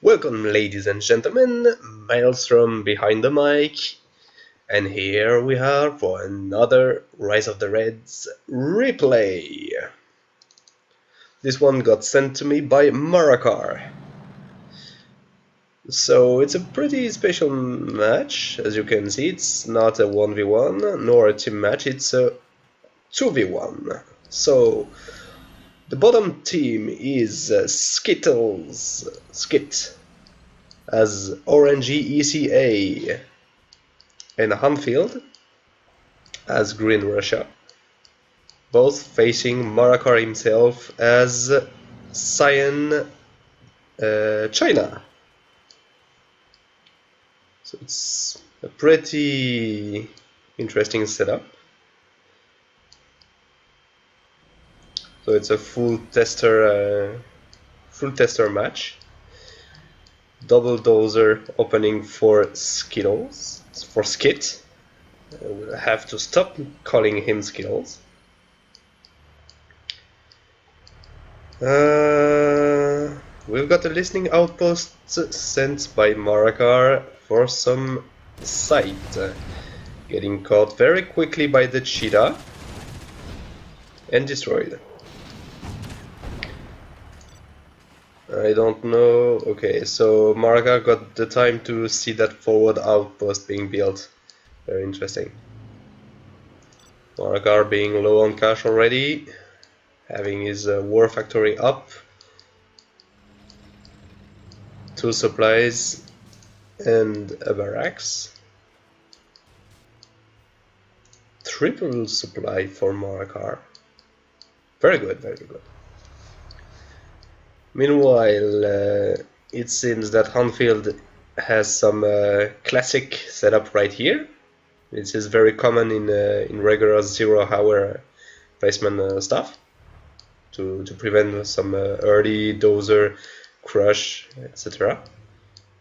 Welcome, ladies and gentlemen, Maelstrom behind the mic, and here we are for another Rise of the Reds replay. This one got sent to me by Marakar. So it's a pretty special match, as you can see. It's not a 1v1 nor a team match, it's a 2v1. So the bottom team is Skitt as orangey ECA, and Hanfield as Green Russia, both facing Marakar himself as Cyan China. So it's a pretty interesting setup. So it's a full tester match. Double dozer opening for Skitt. We'll have to stop calling him Skittles. We've got a listening outpost sent by Marakar for some sight. Getting caught very quickly by the cheetah and destroyed. I don't know. Okay, so Marakar got the time to see that forward outpost being built. Very interesting. Marakar being low on cash already, having his war factory up, 2 supplies and a barracks. Triple supply for Marakar. Very good, very good. Meanwhile, it seems that Hanfield has some classic setup right here. This is very common in regular 0-hour placement stuff to prevent some early dozer crush, etc.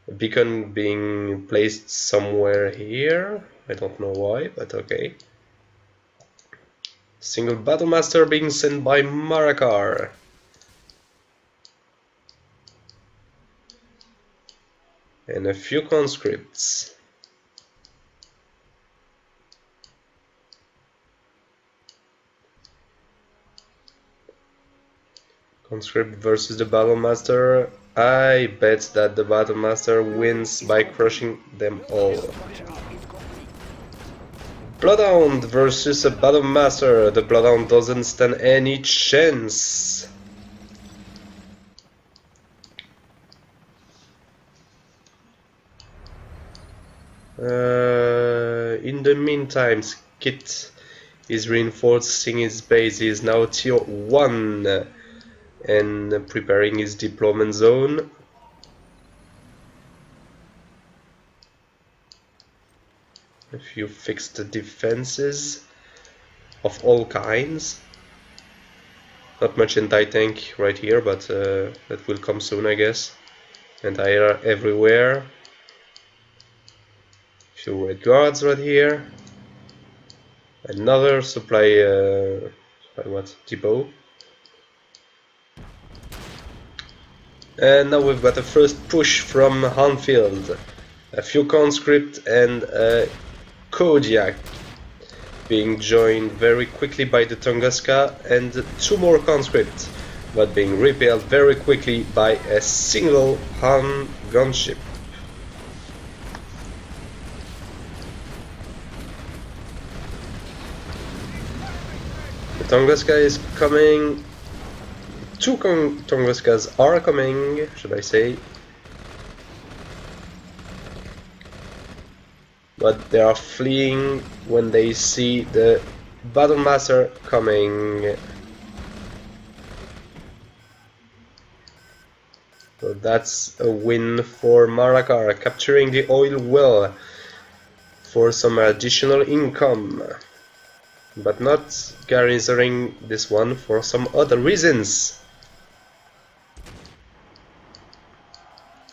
A beacon being placed somewhere here. I don't know why, but okay. Single battlemaster being sent by Marakar. And a few conscripts. Conscript versus the battlemaster. I bet that the battlemaster wins by crushing them all. Bloodhound versus a battlemaster. The Bloodhound doesn't stand any chance. In the meantime, Skitt is reinforcing his base. He is now tier 1 and preparing his deployment zone. A few fixed defenses of all kinds. Not much anti-tank right here, but that will come soon, I guess. Anti-air everywhere. Few red guards right here. Another supply depot. And now we've got a first push from Hanfield. A few conscript and a Kodiak being joined very quickly by the Tunguska, and 2 more conscripts, but being repelled very quickly by a single Han gunship. Tunguska is coming. 2 Tunguskas are coming, should I say. But they are fleeing when they see the battlemaster coming. So that's a win for Marakar, capturing the oil well for some additional income. But not garrisoning this one for some other reasons.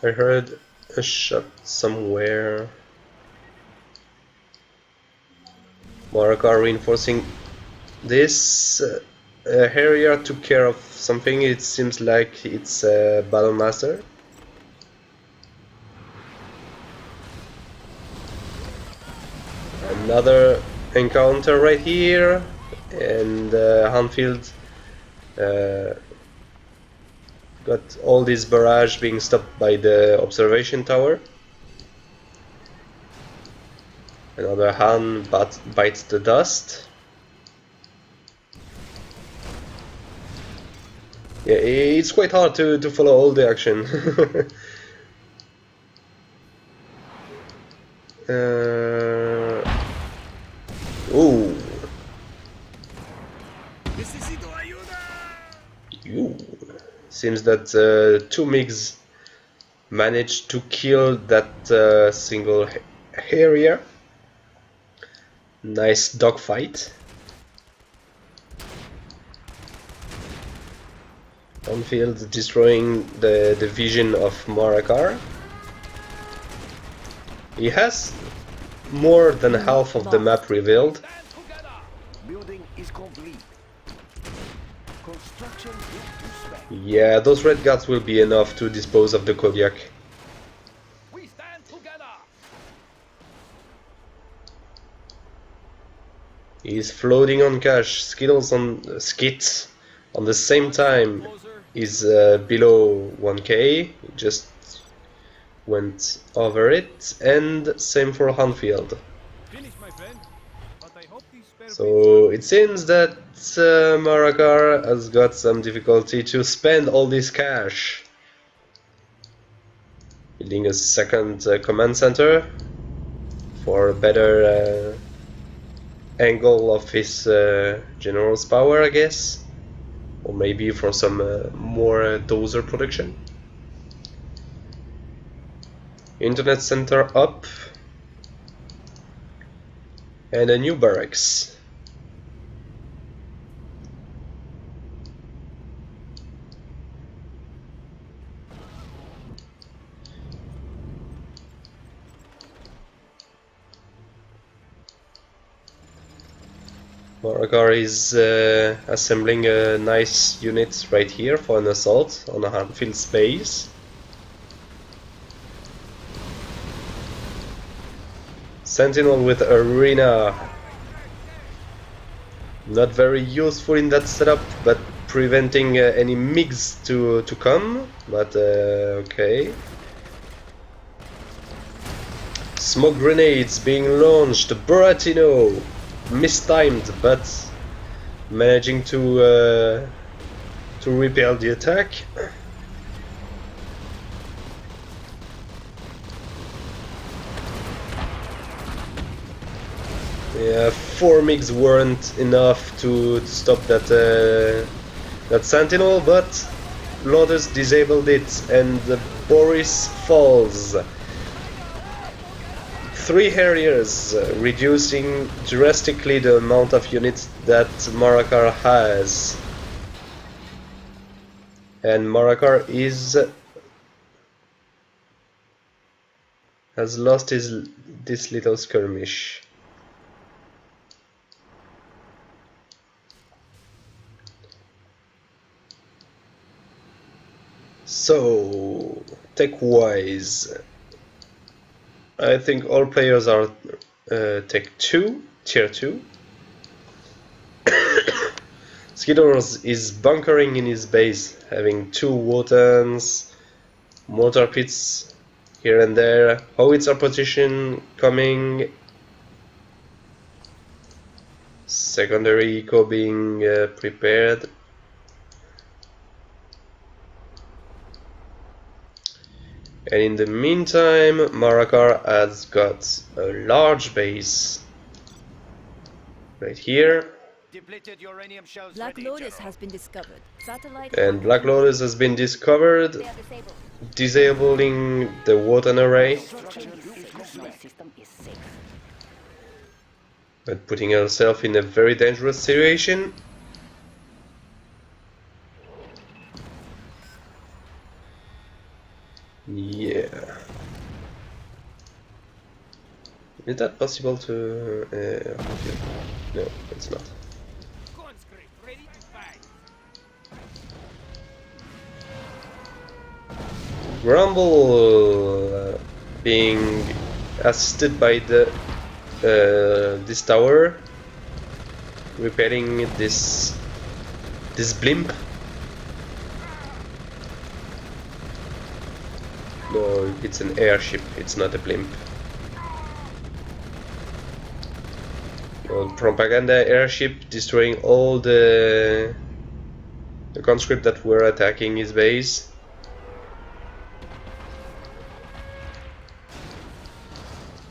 I heard a shot somewhere. Marakar reinforcing this area took care of something. It seems like it's a battlemaster. Another encounter right here, and Hanfield got all this barrage being stopped by the observation tower. Another Han bites the dust. Yeah, it's quite hard to follow all the action. Ooh. Ooh. Seems that two MiGs managed to kill that single Harrier. Nice dogfight. Hanfield destroying the vision of Marakar. He has more than half of the map revealed. Building is complete. Construction is to spec. Yeah, those red guards will be enough to dispose of the Kodiak. We stand together. He's floating on cash. Skittles on Skitt on the same time is below 1k. He just went over it, and same for Hanfield. So it seems that Marakar has got some difficulty to spend all this cash. Building a second command center for a better angle of his general's power, I guess, or maybe for some more dozer production. Internet center up, and a new barracks. Marakar is assembling a nice unit right here for an assault on a Hanfield base. Sentinel with Arena. Not very useful in that setup, but preventing any MiGs to come. But okay. Smoke grenades being launched. Buratino mistimed, but managing to repel the attack. Yeah, 4 MiGs weren't enough to stop that Sentinel, but Lotus disabled it, and Boris falls. 3 Harriers, reducing drastically the amount of units that Marakar has. And Marakar has lost this little skirmish. So, tech-wise, I think all players are Tech 2, Tier 2. Skittles is bunkering in his base, having 2 Wotans, mortar pits here and there, howitzer position coming, secondary eco being prepared. And in the meantime, Marakar has got a large base right here. Black Lotus has been discovered. And Black Lotus has been discovered, disabling the Wotan array, but putting herself in a very dangerous situation. Yeah. Is that possible to... no, it's not. Grumble being assisted by the this tower, repairing this blimp. No, it's an airship, it's not a blimp. Propaganda airship destroying all the conscript that were attacking his base.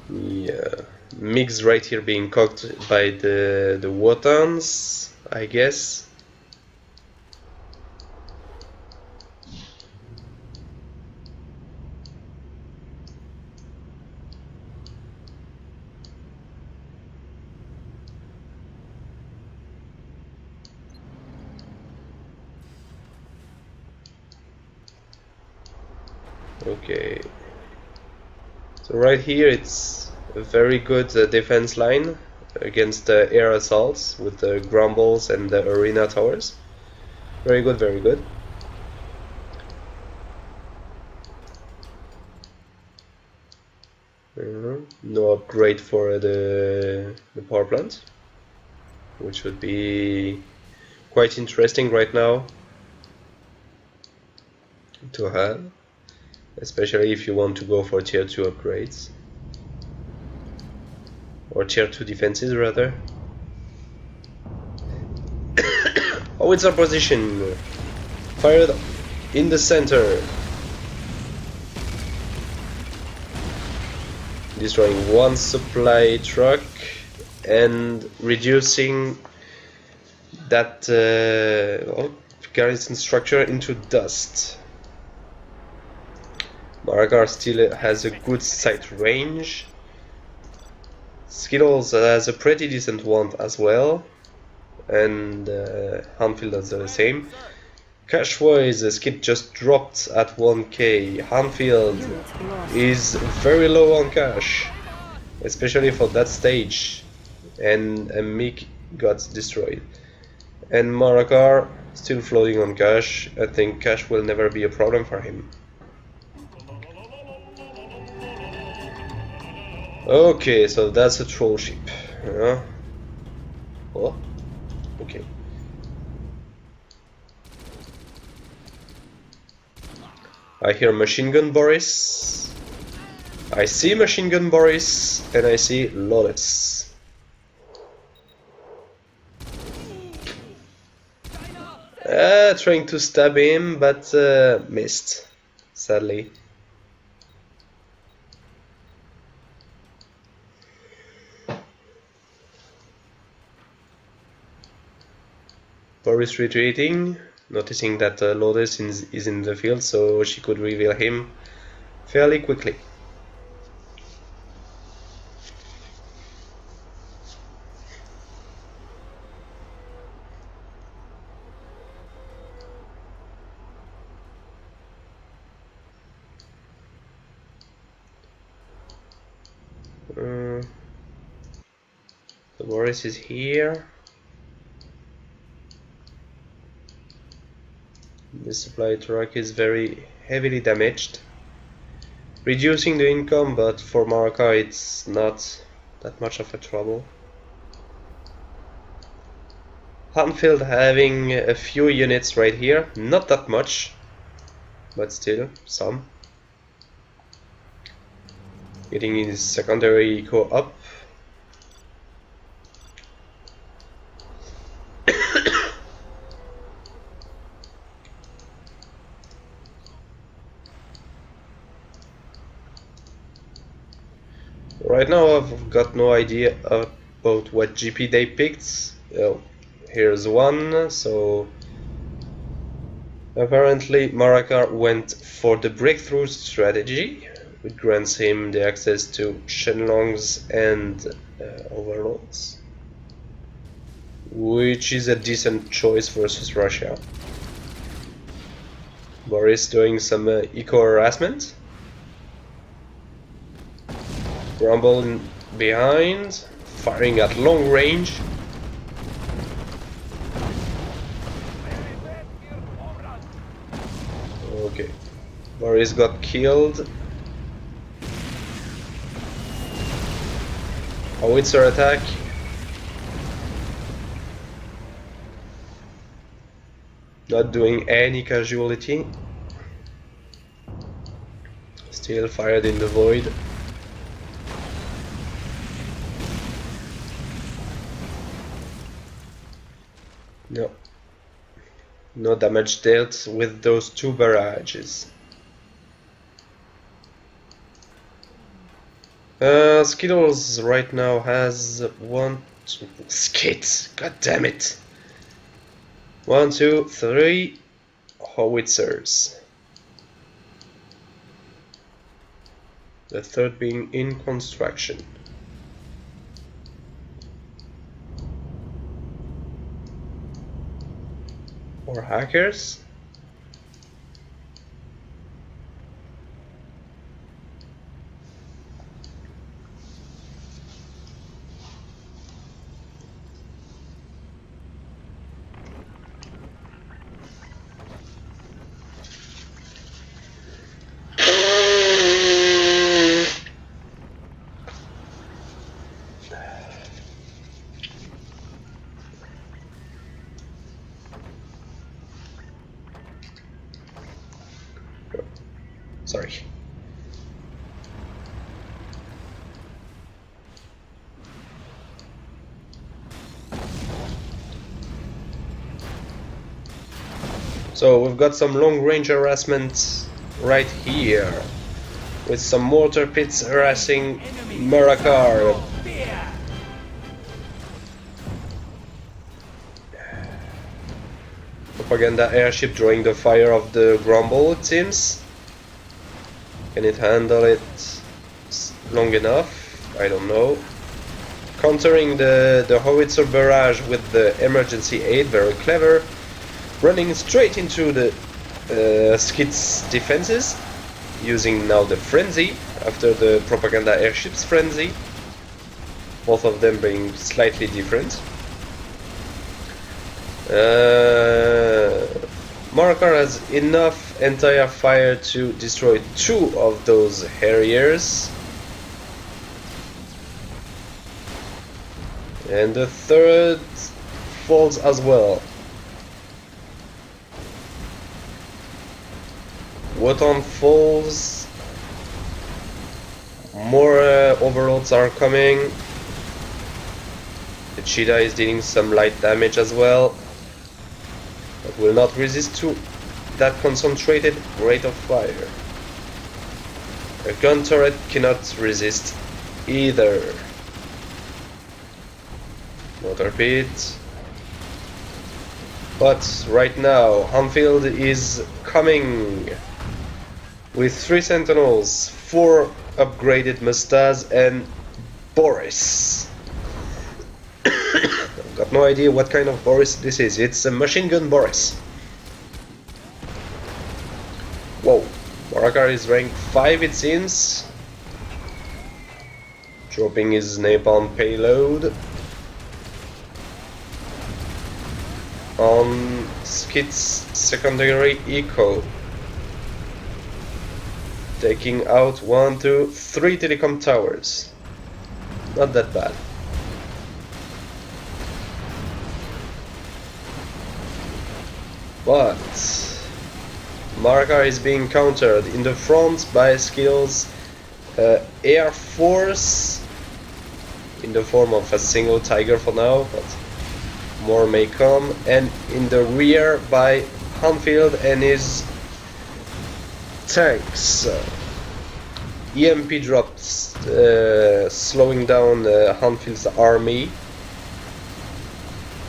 Yeah, MiGs right here being cocked by the Wotans, I guess. Okay, so right here it's a very good defense line against air assaults with the grumbles and the arena towers. Very good, very good. No upgrade for the power plant, which would be quite interesting right now to have. Especially if you want to go for tier 2 upgrades. Or tier 2 defenses rather. Oh, it's our position! Fired in the center! Destroying one supply truck and reducing that garrison structure into dust. Marakar still has a good sight range. Skittles has a pretty decent one as well, and Hanfield does the same. Cash-wise, Skitt just dropped at 1k. Hanfield is very low on cash, especially for that stage, and a MiG got destroyed. And Marakar still floating on cash. I think cash will never be a problem for him. Okay, so that's a troll ship. Oh, okay. I hear machine gun Boris. I see machine gun Boris, and I see Lawless. Trying to stab him, but missed, sadly. Boris retreating, noticing that Lourdes is in the field, so she could reveal him fairly quickly. So Boris is here. The supply truck is very heavily damaged, reducing the income, but for Marakar it's not that much of a trouble. Hanfield having a few units right here, not that much, but still some. Getting his secondary eco up. Right now I've got no idea about what GP they picked. Here's one, so apparently Marakar went for the breakthrough strategy, which grants him the access to Shenlongs and Overlords, which is a decent choice versus Russia. Boris doing some eco harassment. Rumble behind, firing at long range. Okay, Boris got killed. Howitzer attack. Not doing any casualty. Still fired in the void. No. No damage dealt with those two barrages. Skittles right now has Skitt, god damn it. 1, 2, 3 howitzers. The third being in construction. Or hackers? Sorry. So we've got some long range harassment right here, with some mortar pits harassing Marakar. Propaganda airship drawing the fire of the Grumble, it seems. Can it handle it long enough? I don't know. Countering the howitzer barrage with the emergency aid, very clever. Running straight into the Skitt's defenses, using now the frenzy after the propaganda airship's frenzy. Both of them being slightly different. Marakar has enough entire fire to destroy 2 of those Harriers. And the third falls as well. Wotan falls. More overloads are coming. The cheetah is dealing some light damage as well, but will not resist to that concentrated rate of fire. A gun turret cannot resist either. Motor pit. But right now, Hanfield is coming with 3 sentinels, 4 upgraded Mustas, and Boris. I've got no idea what kind of Boris this is. It's a machine gun Boris. Whoa, Marakar is rank 5 it seems. Dropping his napalm payload on Skitt's secondary eco. Taking out 1, 2, 3 telecom towers. Not that bad. But Marakar is being countered in the front by Skittles' Air Force in the form of a single Tiger for now, but more may come, and in the rear by Hanfield and his tanks. EMP drops, slowing down Hanfield's army,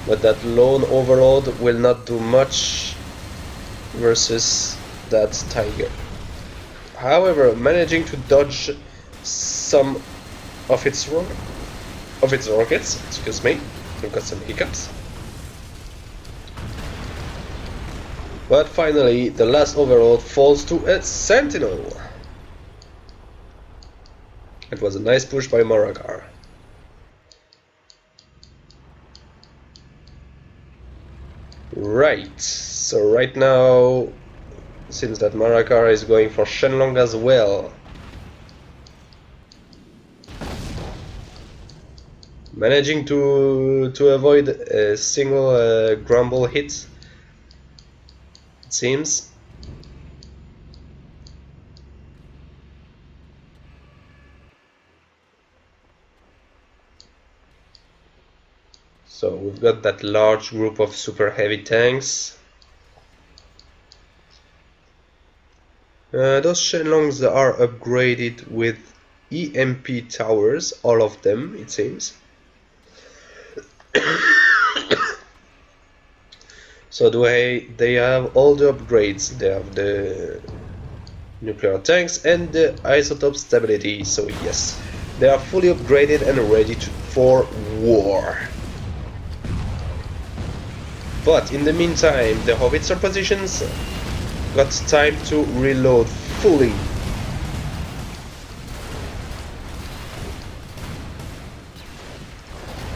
but that lone overload will not do much versus that Tiger. However, managing to dodge some of its rockets, excuse me, we've got some hiccups. But finally, the last overload falls to a Sentinel. It was a nice push by Marakar. Right, so right now, seems that Marakar is going for Shenlong as well. managing to avoid a single grumble hit, it seems. So we've got that large group of super heavy tanks. Those Shenlongs are upgraded with EMP towers, all of them, it seems. So they have all the upgrades. They have the nuclear tanks and the isotope stability. So yes, they are fully upgraded and ready for war. But in the meantime, the howitzer positions got time to reload fully.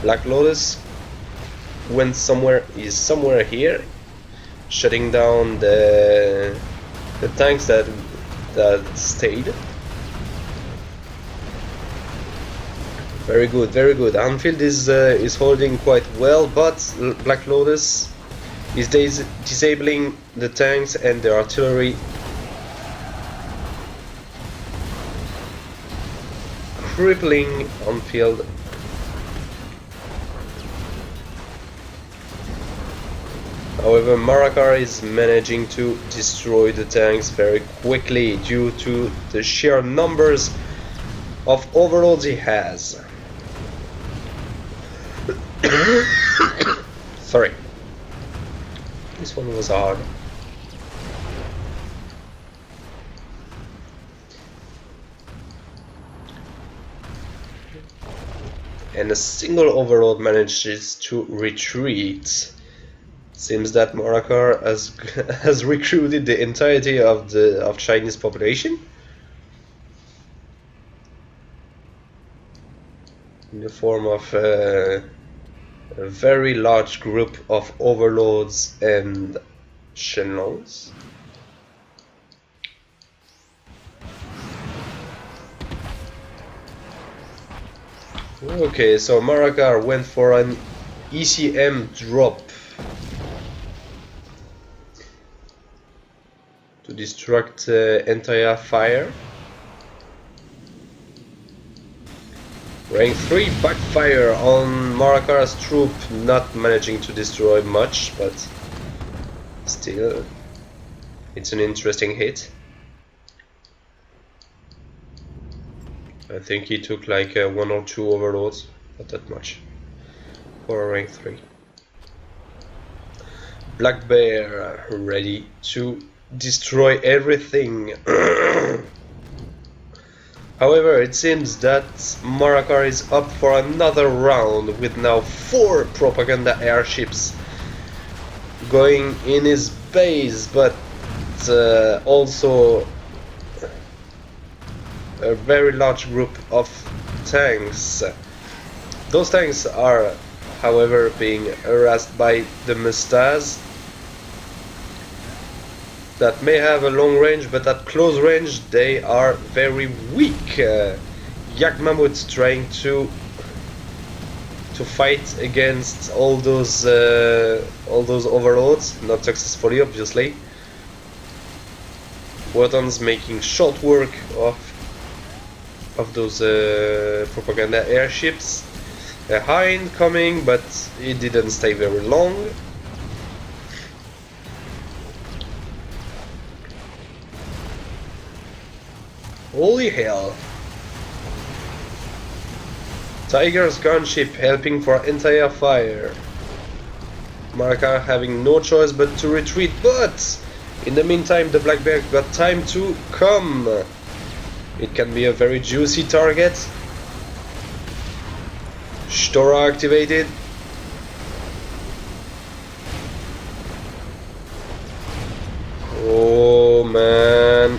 Black Lotus is somewhere here, shutting down the tanks that stayed. Very good, very good. Hanfield is holding quite well, but Black Lotus is disabling the tanks and the artillery, crippling Hanfield. However, Marakar is managing to destroy the tanks very quickly due to the sheer numbers of overloads he has. Sorry. This one was hard. And a single overload manages to retreat. Seems that Marakar has recruited the entirety of Chinese population in the form of a very large group of overlords and Shenlongs. Okay, so Marakar went for an ECM drop to destruct entire fire. Rank 3 backfire on Marakar's troop, not managing to destroy much, but still, it's an interesting hit. I think he took like 1 or 2 overloads, not that much, for a rank 3. Black Bear ready to destroy everything. However, it seems that Marakar is up for another round with now 4 propaganda airships going in his base, but also a very large group of tanks. Those tanks are, however, being harassed by the Mustas that may have a long range, but at close range they are very weak. Yak Mammoth trying to fight against all those overloads, not successfully, obviously. Wotan's making short work of those propaganda airships. A Hind coming, but it didn't stay very long. Holy hell. Tiger's gunship helping for entire fire. Marakar having no choice but to retreat, but in the meantime the Black Bear got time to come. It can be a very juicy target. Shtora activated. Oh man.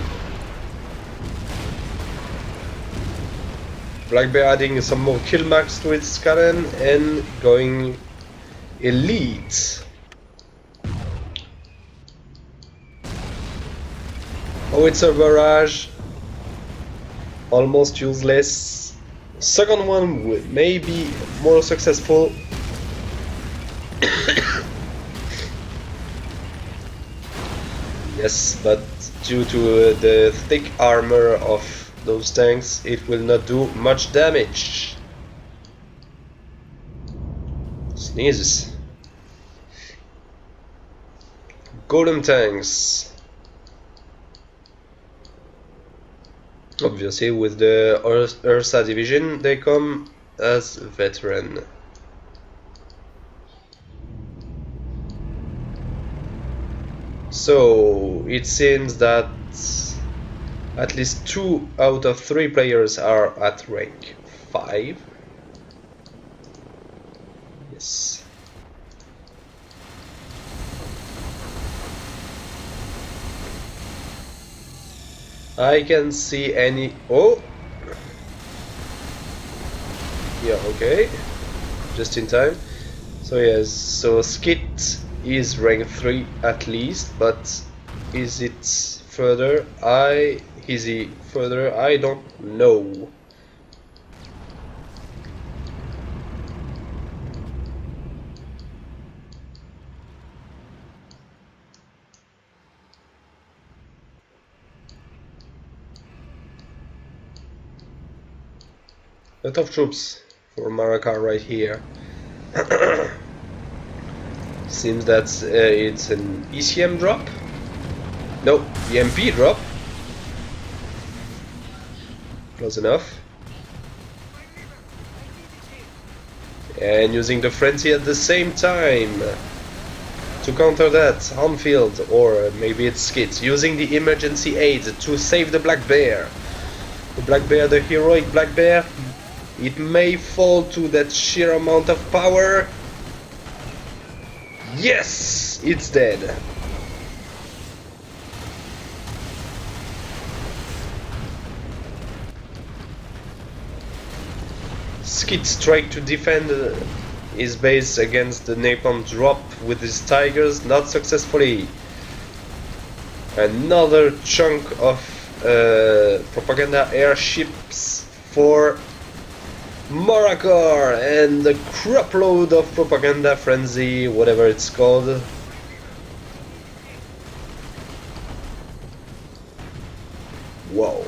Black Bear adding some more kill max to its cannon and going elite. Oh, it's a barrage. Almost useless. Second one may be more successful. Yes, but due to the thick armor of those tanks, it will not do much damage. Sneezes. Golem tanks. Obviously, with the Ursa division, they come as veteran. So it seems that at least 2 out of 3 players are at rank 5. Yes. I can see any... Oh! Yeah, okay. Just in time. So yes, so Skitt is rank 3 at least, but is it further? Is he further? I don't know. Lot of troops for Marakar right here. Seems that it's an ECM drop. No, the MP drop. Close enough. And using the frenzy at the same time to counter that, Hanfield, or maybe it's Skitt, using the emergency aid to save the Black Bear. The Black Bear, the heroic Black Bear, it may fall to that sheer amount of power. Yes! It's dead. Skitt tried to defend his base against the napalm drop with his tigers, not successfully. Another chunk of propaganda airships for Marakar and the crapload of propaganda frenzy, whatever it's called. Wow.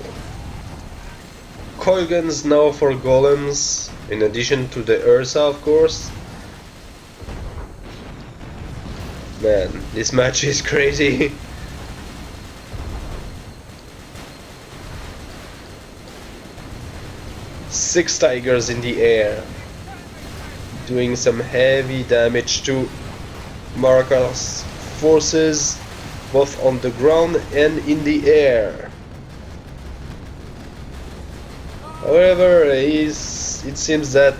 Coil guns now for golems, in addition to the Ursa, of course. Man, this match is crazy. Six tigers in the air, doing some heavy damage to Marakar's forces, both on the ground and in the air. However, it seems that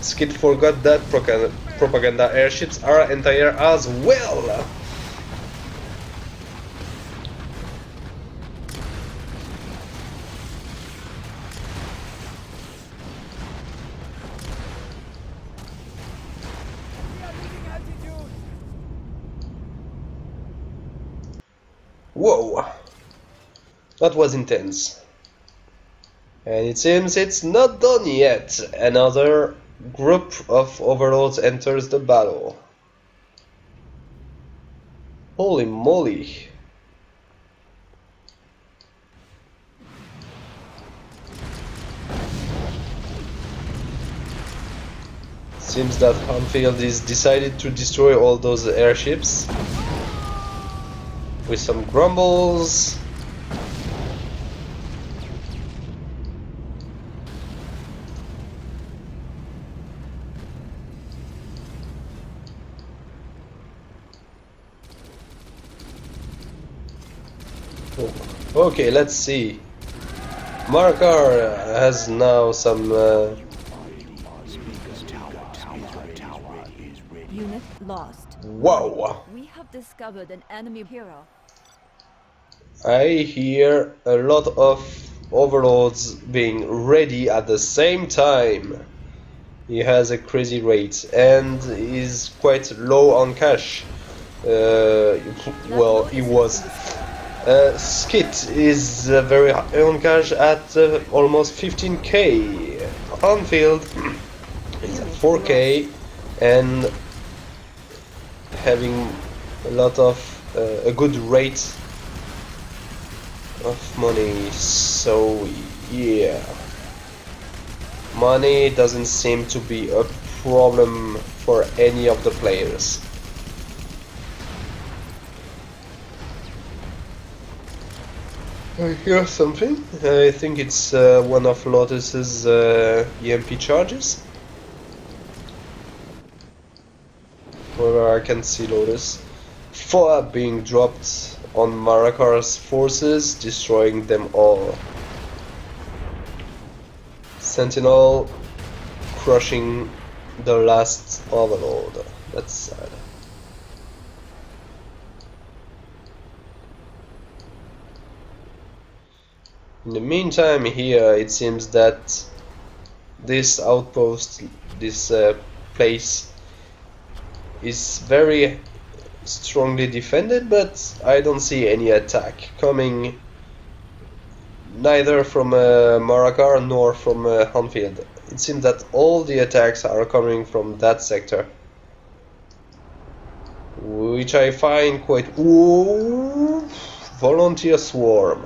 Skitt forgot that propaganda airships are entire as well. Whoa, that was intense. And it seems it's not done yet. Another group of overlords enters the battle. Holy moly. Seems that Hanfield is decided to destroy all those airships with some grumbles. Okay, let's see. Marakar has now some Unit lost. wow. We have discovered an enemy hero. I hear a lot of overlords being ready at the same time. He has a crazy rate and is quite low on cash. Well, he was. Skitt is very high on cash at almost 15k. Hanfield is at 4K and having a lot of a good rate of money. So yeah, money doesn't seem to be a problem for any of the players. I hear something. I think it's one of Lotus's EMP charges. Where I can see Lotus. 4 being dropped on Marakar's forces, destroying them all. Sentinel crushing the last overlord. That's sad. In the meantime, here it seems that this outpost, this place, is very strongly defended, but I don't see any attack coming neither from Marakar nor from Hanfield. It seems that all the attacks are coming from that sector, which I find quite... Ooh, volunteer swarm.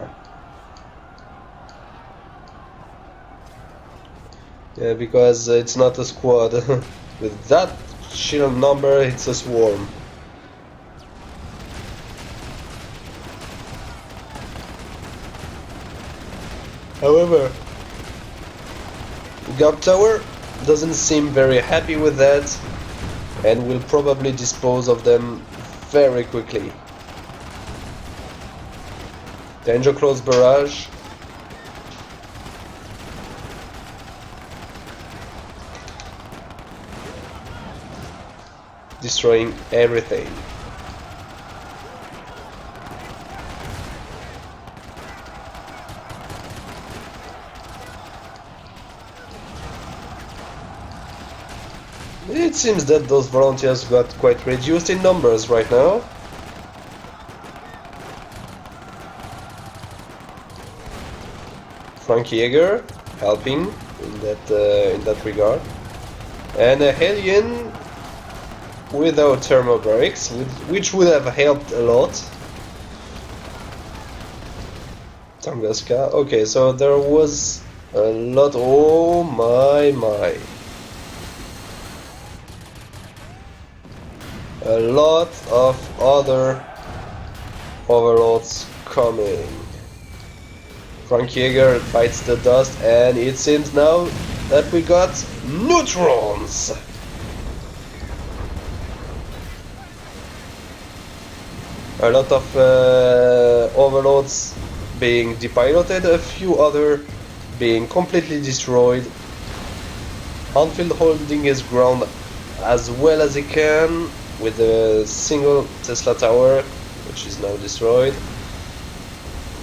Yeah, because it's not a squad. With that sheer number, it's a swarm. However, Guard Tower doesn't seem very happy with that and will probably dispose of them very quickly. Danger Close Barrage. Destroying everything. It seems that those volunteers got quite reduced in numbers right now. Frank Jaeger helping in that regard, and a Hellion without thermobarics, which would have helped a lot. Tunguska. Okay, so there was a lot. Oh my. A lot of other overlords coming. Frank Jaeger bites the dust, and it seems now that we got neutrons. A lot of overlords being depiloted, a few other being completely destroyed. Hanfield holding his ground as well as he can with a single Tesla tower, which is now destroyed.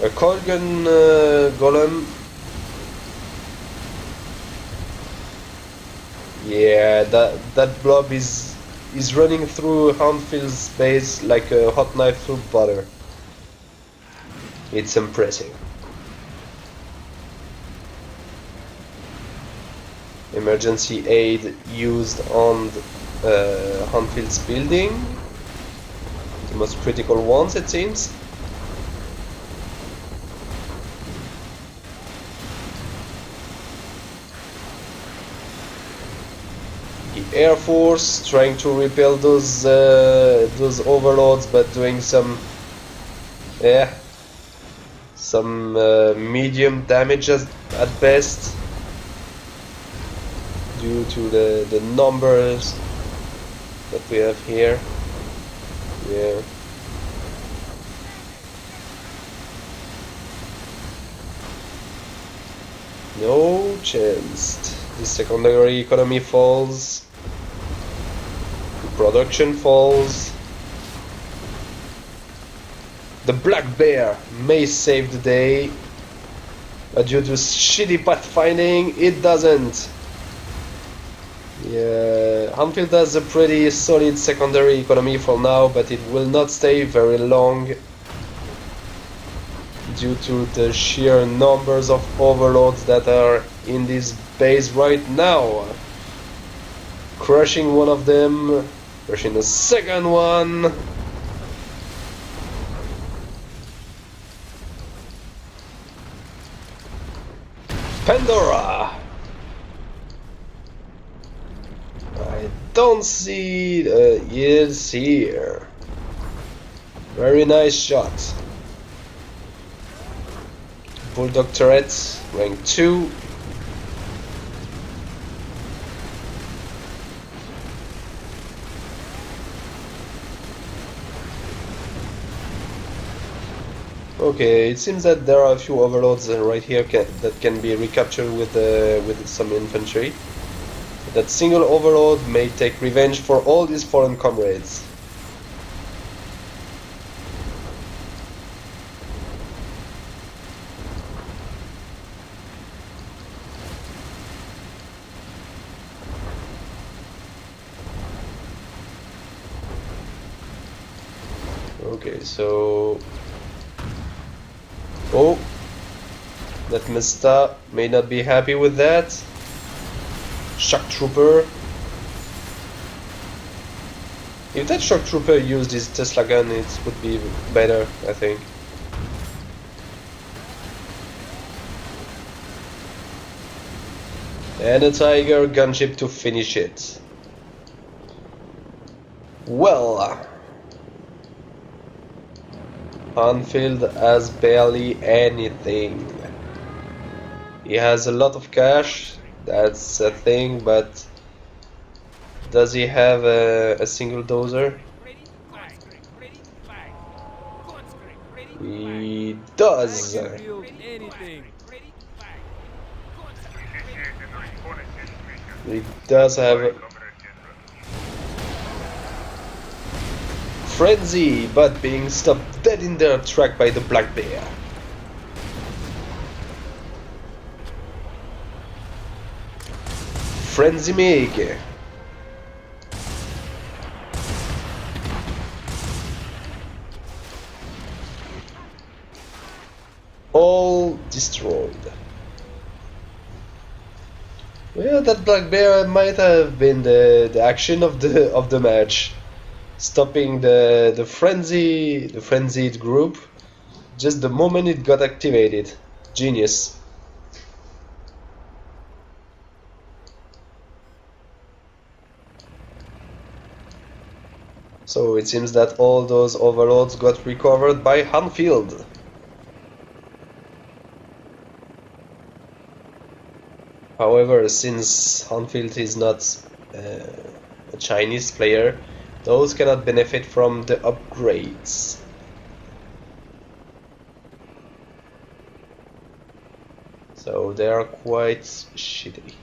A Kolgan golem. Yeah, that blob is running through Hanfield's base like a hot knife through butter. It's impressive. Emergency aid used on Hanfield's building. The most critical ones, it seems. The Air Force trying to repel those overlords, but doing some medium damage at best due to the numbers that we have here. Yeah. No chance. The secondary economy falls. The production falls. The Black Bear may save the day, but due to shitty pathfinding, it doesn't. Yeah, Hanfield has a pretty solid secondary economy for now, but it will not stay very long. due to the sheer numbers of overlords that are in this base right now. Crushing one of them, crushing the second one. Pandora! I don't see is here. Very nice shot. Bulldog turret, rank 2. Okay, it seems that there are a few overlords right here that can be recaptured with some infantry. That single overlord may take revenge for all his fallen comrades. Okay, so... Oh! That Mista may not be happy with that. Shock Trooper. If that Shock Trooper used his Tesla gun, it would be better, I think. And a Tiger gunship to finish it. Well, Hanfield has barely anything. He has a lot of cash, that's a thing, but does he have a single dozer? He does. He does have a frenzy, but being stopped dead in their track by the black bear. Frenzy make. All destroyed. Well, that black bear might have been the action of the match, stopping the frenzied group just the moment it got activated. Genius. So it seems that all those overlords got recovered by Hanfield. However, since Hanfield is not a Chinese player, those cannot benefit from the upgrades. So they are quite shitty.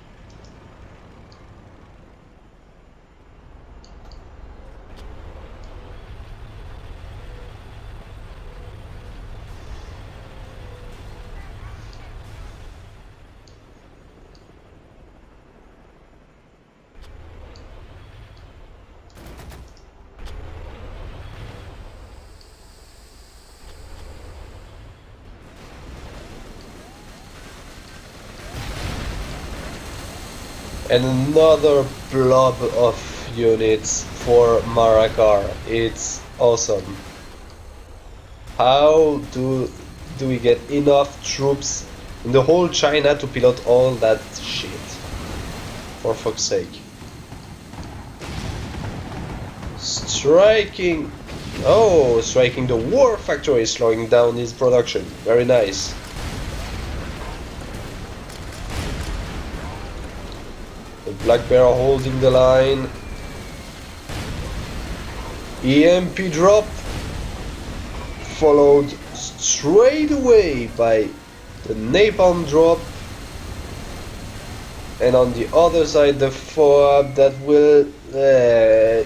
And another blob of units for Marakar. It's awesome. How do we get enough troops in the whole China to pilot all that shit? For fuck's sake. Striking the war factory, slowing down his production. Very nice. The black bear holding the line. EMP drop followed straight away by the napalm drop, and on the other side the FOAB that will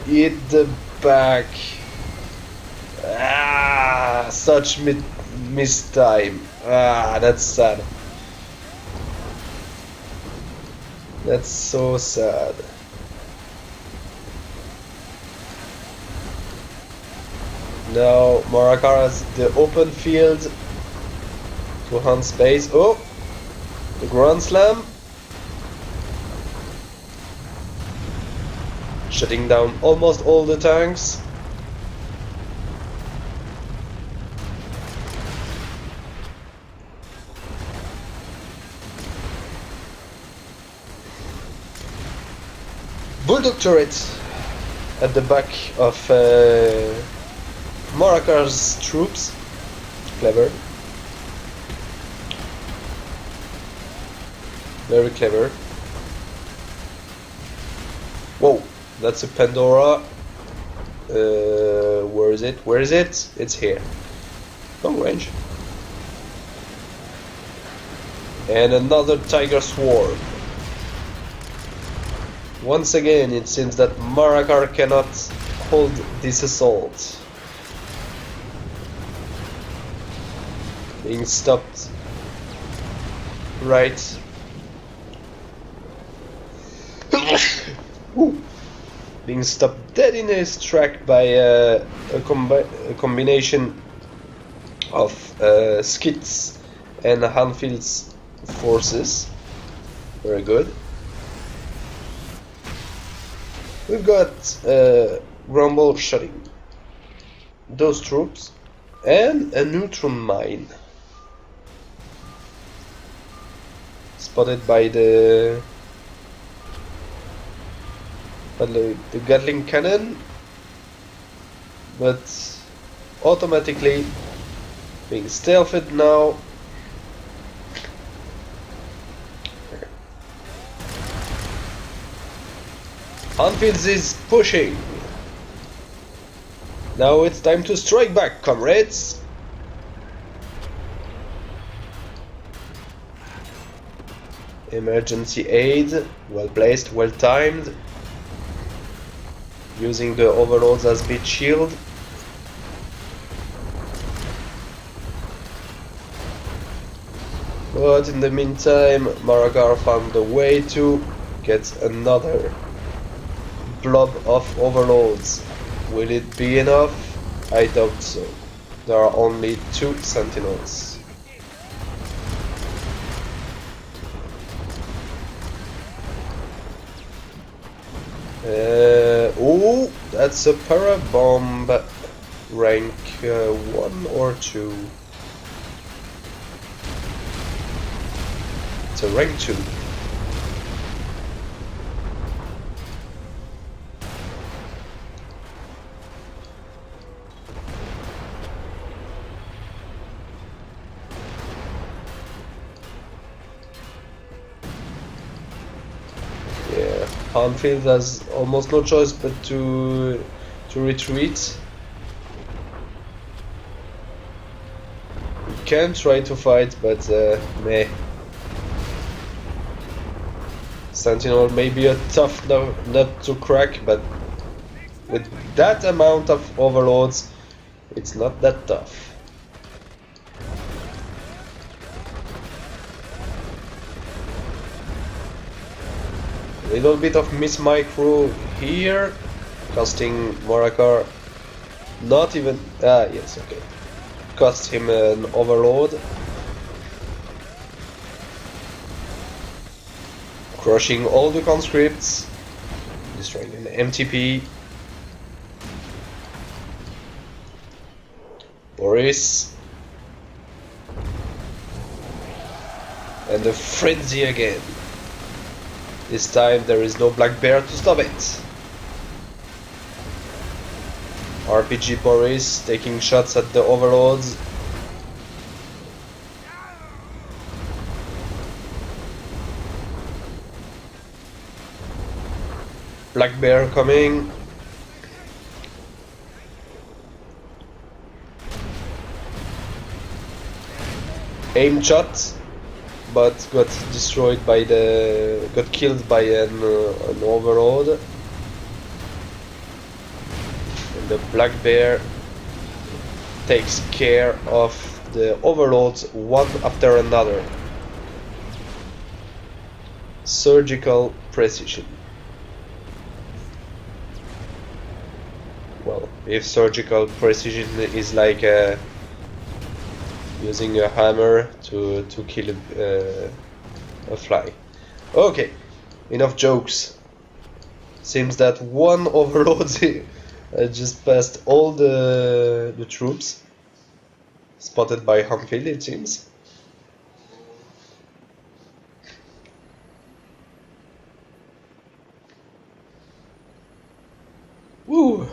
hit the back. Such missed time. That's sad. That's so sad. Now Marakar has the open field to hunt space. Oh! The Grand Slam! Shutting down almost all the tanks. Bulldog turret at the back of Marakar's troops. Clever. Very clever. Whoa, that's a Pandora. Where is it? Where is it? It's here. Long range. And another Tiger Swarm. Once again, it seems that Marakar cannot hold this assault. Being stopped right. Being stopped dead in his track by a combination of Skitt's and Hanfield's forces. Very good. We've got Grumble shutting those troops and a neutron mine spotted by the Gatling cannon, but automatically being stealthed now. Hanfield is pushing. Now it's time to strike back, comrades. Emergency aid, well placed, well timed. Using the overlords as bit shield. But in the meantime, Marakar found a way to get another blob of overlords. Will it be enough? I doubt so. There are only 2 sentinels. Oh, that's a parabomb. Rank 1 or 2. It's a rank 2. Hanfield has almost no choice but to retreat. He can try to fight, but meh. Sentinel may be a tough nut to crack, but with that amount of overlords, it's not that tough. Little bit of miss micro here, costing Marakar not even yes, okay. Cost him an overload. Crushing all the conscripts, destroying an MTP. Boris. And the frenzy again. This time there is no Black Bear to stop it. RPG Boris taking shots at the overlords. Black Bear coming. Aim shot, but got destroyed by got killed by an overlord. And the Black Bear takes care of the overlords one after another. Surgical precision. Well, if surgical precision is like using a hammer to kill a fly. Okay, enough jokes. Seems that one overload just passed all the troops spotted by Hanfield, it seems. Woo!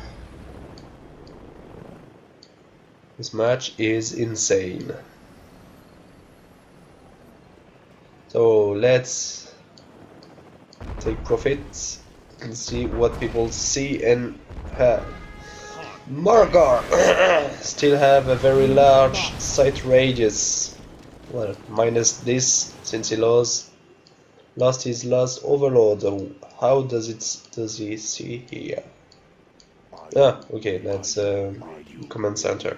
This match is insane. So let's take profits and see what people see and have. Marakar still have a very large sight radius. Well, minus this since he lost his last overlord. So how does he see here? Ah, okay, that's command center.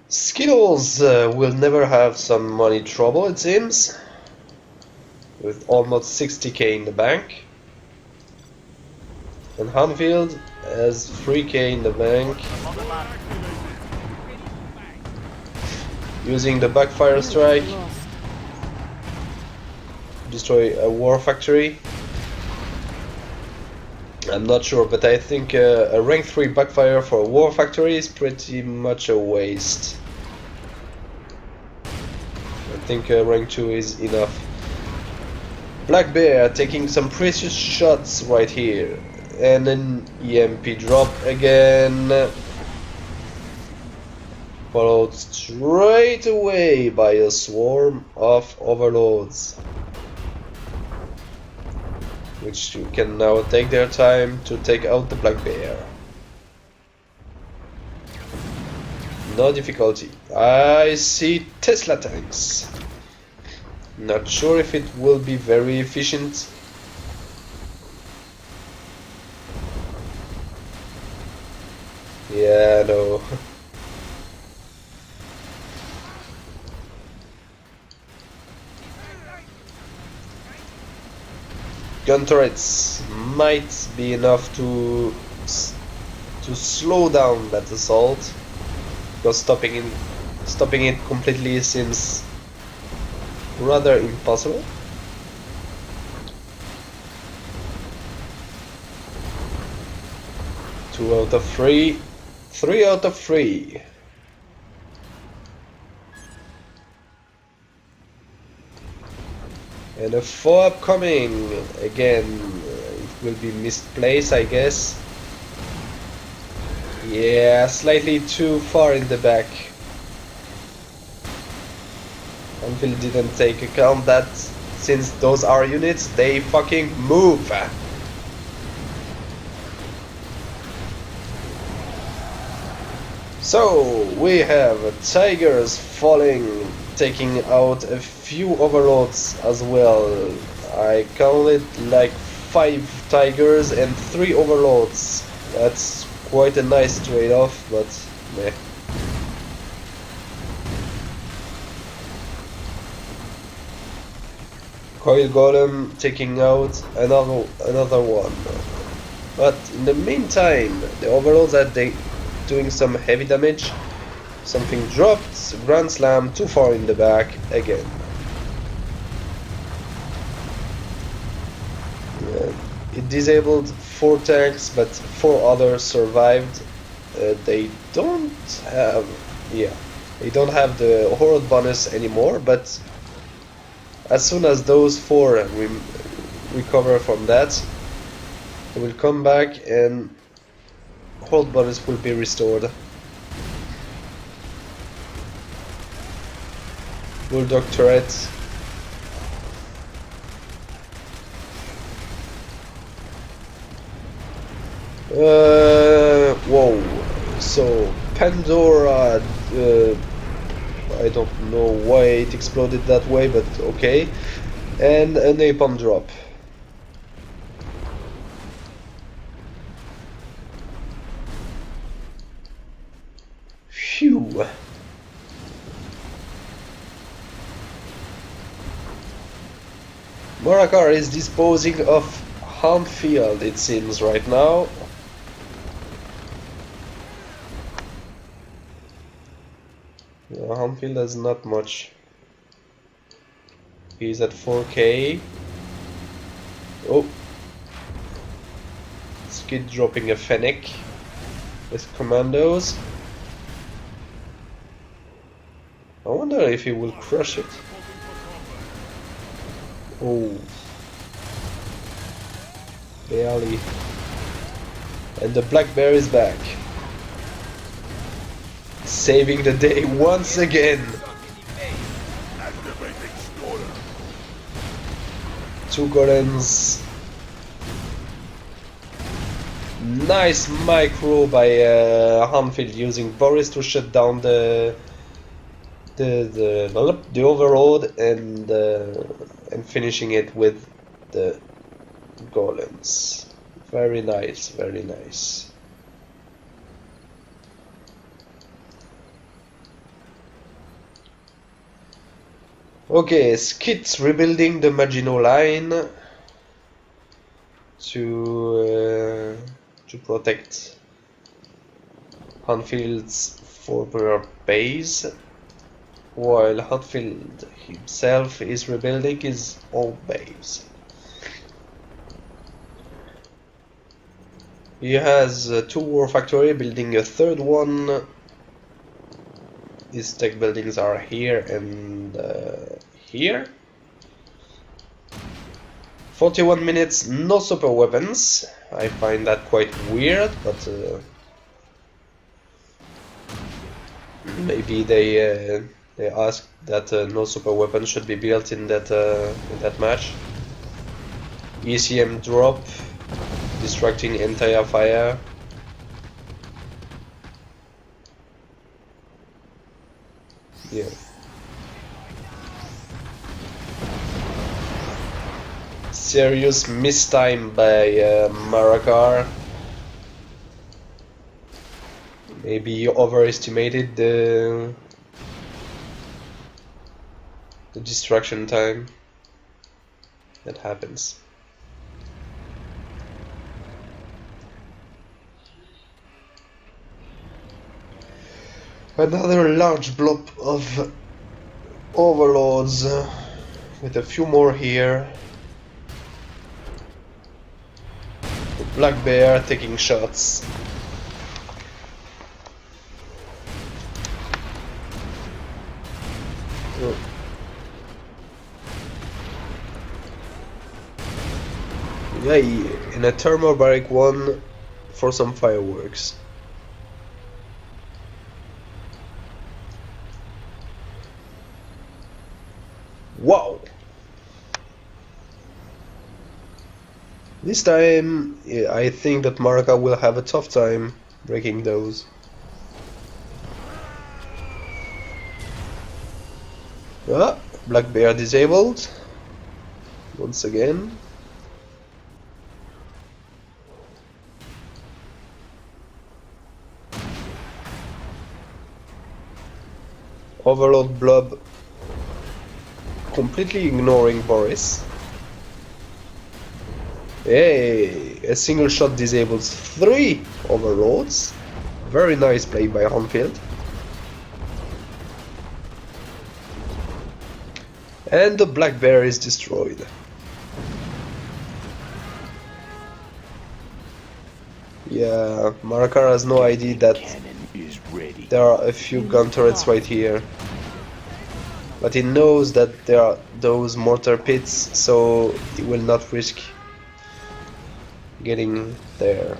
Skittles will never have some money trouble, it seems, with almost 60k in the bank. And Hanfield has 3k in the bank, using the backfire strike to destroy a war factory. I'm not sure, but I think a rank 3 backfire for a war factory is pretty much a waste. I think rank 2 is enough. Black Bear taking some precious shots right here. And an EMP drop again. Followed straight away by a swarm of overlords, which can now take their time to take out the Black Bear. No difficulty. I see Tesla tanks. Not sure if it will be very efficient. Yeah, no. Gun turrets might be enough to slow down that assault, because stopping it completely seems rather impossible. Two out of three. 3 out of 3. And a 4 upcoming. Again, it will be misplaced, I guess. Yeah, slightly too far in the back. Hanfield didn't take account that since those are units, they fucking move. So we have tigers falling, taking out a few overlords as well. I counted like 5 tigers and 3 overlords. That's quite a nice trade-off, but meh. Coil Golem taking out another one. But in the meantime, the overlords are doing some heavy damage. Something dropped, Grand Slam too far in the back again. It disabled 4 tanks, but 4 others survived. They don't have the horde bonus anymore, but as soon as those 4 recover from that, they will come back and horde bonus will be restored. Bulldog turret. Whoa. So Pandora, I don't know why it exploded that way, but okay. And a napalm drop. Phew. Marakar is disposing of Hanfield, it seems, right now. Hanfield has not much. He's at 4k. Oh. Skitt dropping a Fennec with commandos. I wonder if he will crush it. Oh. Barely. And the Black Bear is back. Saving the day once again. Two golems. Nice micro by Hanfield using Boris to shut down the overload and finishing it with the golems. Very nice, very nice. Okay, Skitt rebuilding the Maginot Line to protect Hanfield's former base, while Hanfield himself is rebuilding his own base. He has two war factory, building a third one. His tech buildings are here and here. 41 minutes, no super weapons. I find that quite weird, but maybe they asked that no super weapons should be built in that match. ECM drop, distracting entire fire. Yeah. Serious mistime by Marakar. Maybe you overestimated the distraction time. That happens. Another large blob of overlords with a few more here. The Black Bear taking shots. Oh. Yeah, in a thermobaric one for some fireworks. Wow! This time, yeah, I think that Marakar will have a tough time breaking those. Ah, Black Bear disabled. Once again. Overload Blob completely ignoring Boris. Hey, a single shot disables 3 overloads. Very nice play by Hanfield. And the Black Bear is destroyed. Yeah, Marakar has no idea that there are a few gun turrets right here. But he knows that there are those mortar pits, so he will not risk getting there.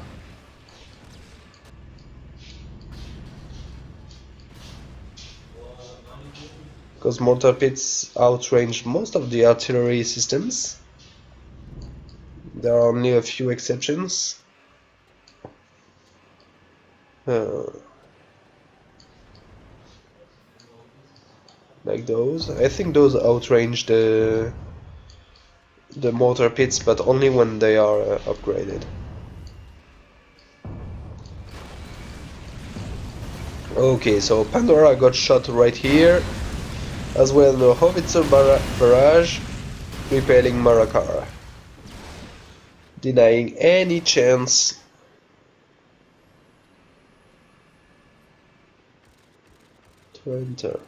Because mortar pits outrange most of the artillery systems. There are only a few exceptions. Like those. I think those outrange the mortar pits, but only when they are upgraded. Okay, so Pandora got shot right here, as well the Howitzer barrage repelling Marakar, denying any chance to enter.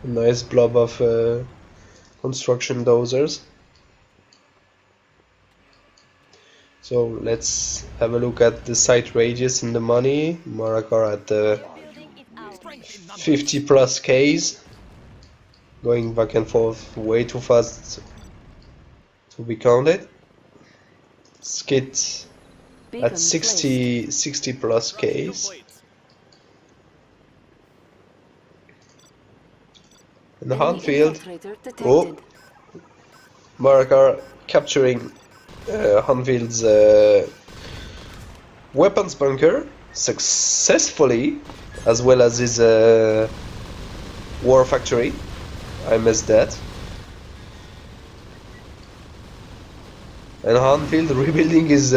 A nice blob of construction dozers. So let's have a look at the site radius and the money. Marakar at Building is out. Strength in numbers. 50 plus Ks. Going back and forth way too fast to be counted. Skitt at 60 plus Ks. And Hanfield. Oh, Marakar capturing Hanfield's weapons bunker successfully, as well as his war factory. I missed that. And Hanfield rebuilding his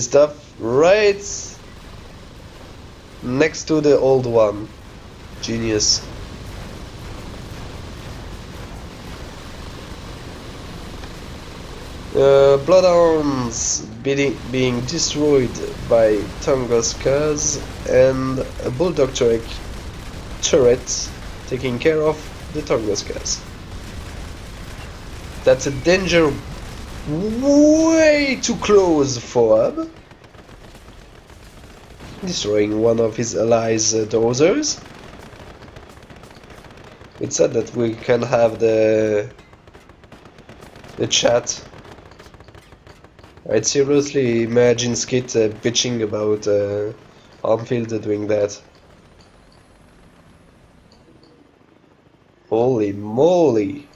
stuff right next to the old one. Genius. Bloodhounds being destroyed by Tunguskas, and a bulldog turret taking care of the Tunguskas. That's a danger way too close for Ab. Destroying one of his allies' dozers. It's sad that we can have the chat. I'd seriously imagine Skitt bitching about Hanfield doing that. Holy moly!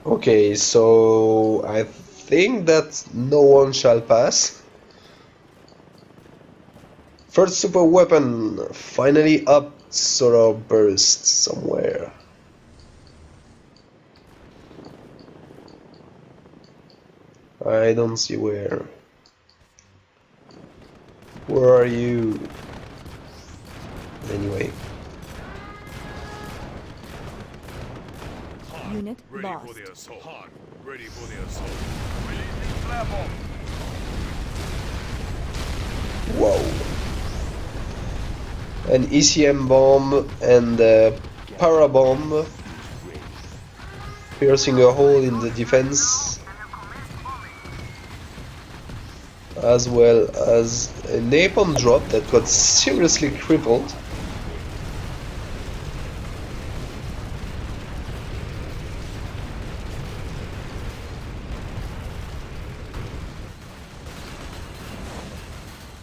Okay, so I think that no one shall pass. First super weapon finally up, sort of burst somewhere. I don't see where. Where are you? Anyway. Unit Ready lost. for the assault. Hard. Ready for the assault. Releasing flare bomb. Whoa. An ECM bomb and a para bomb piercing a hole in the defense, as well as a napalm drop that got seriously crippled.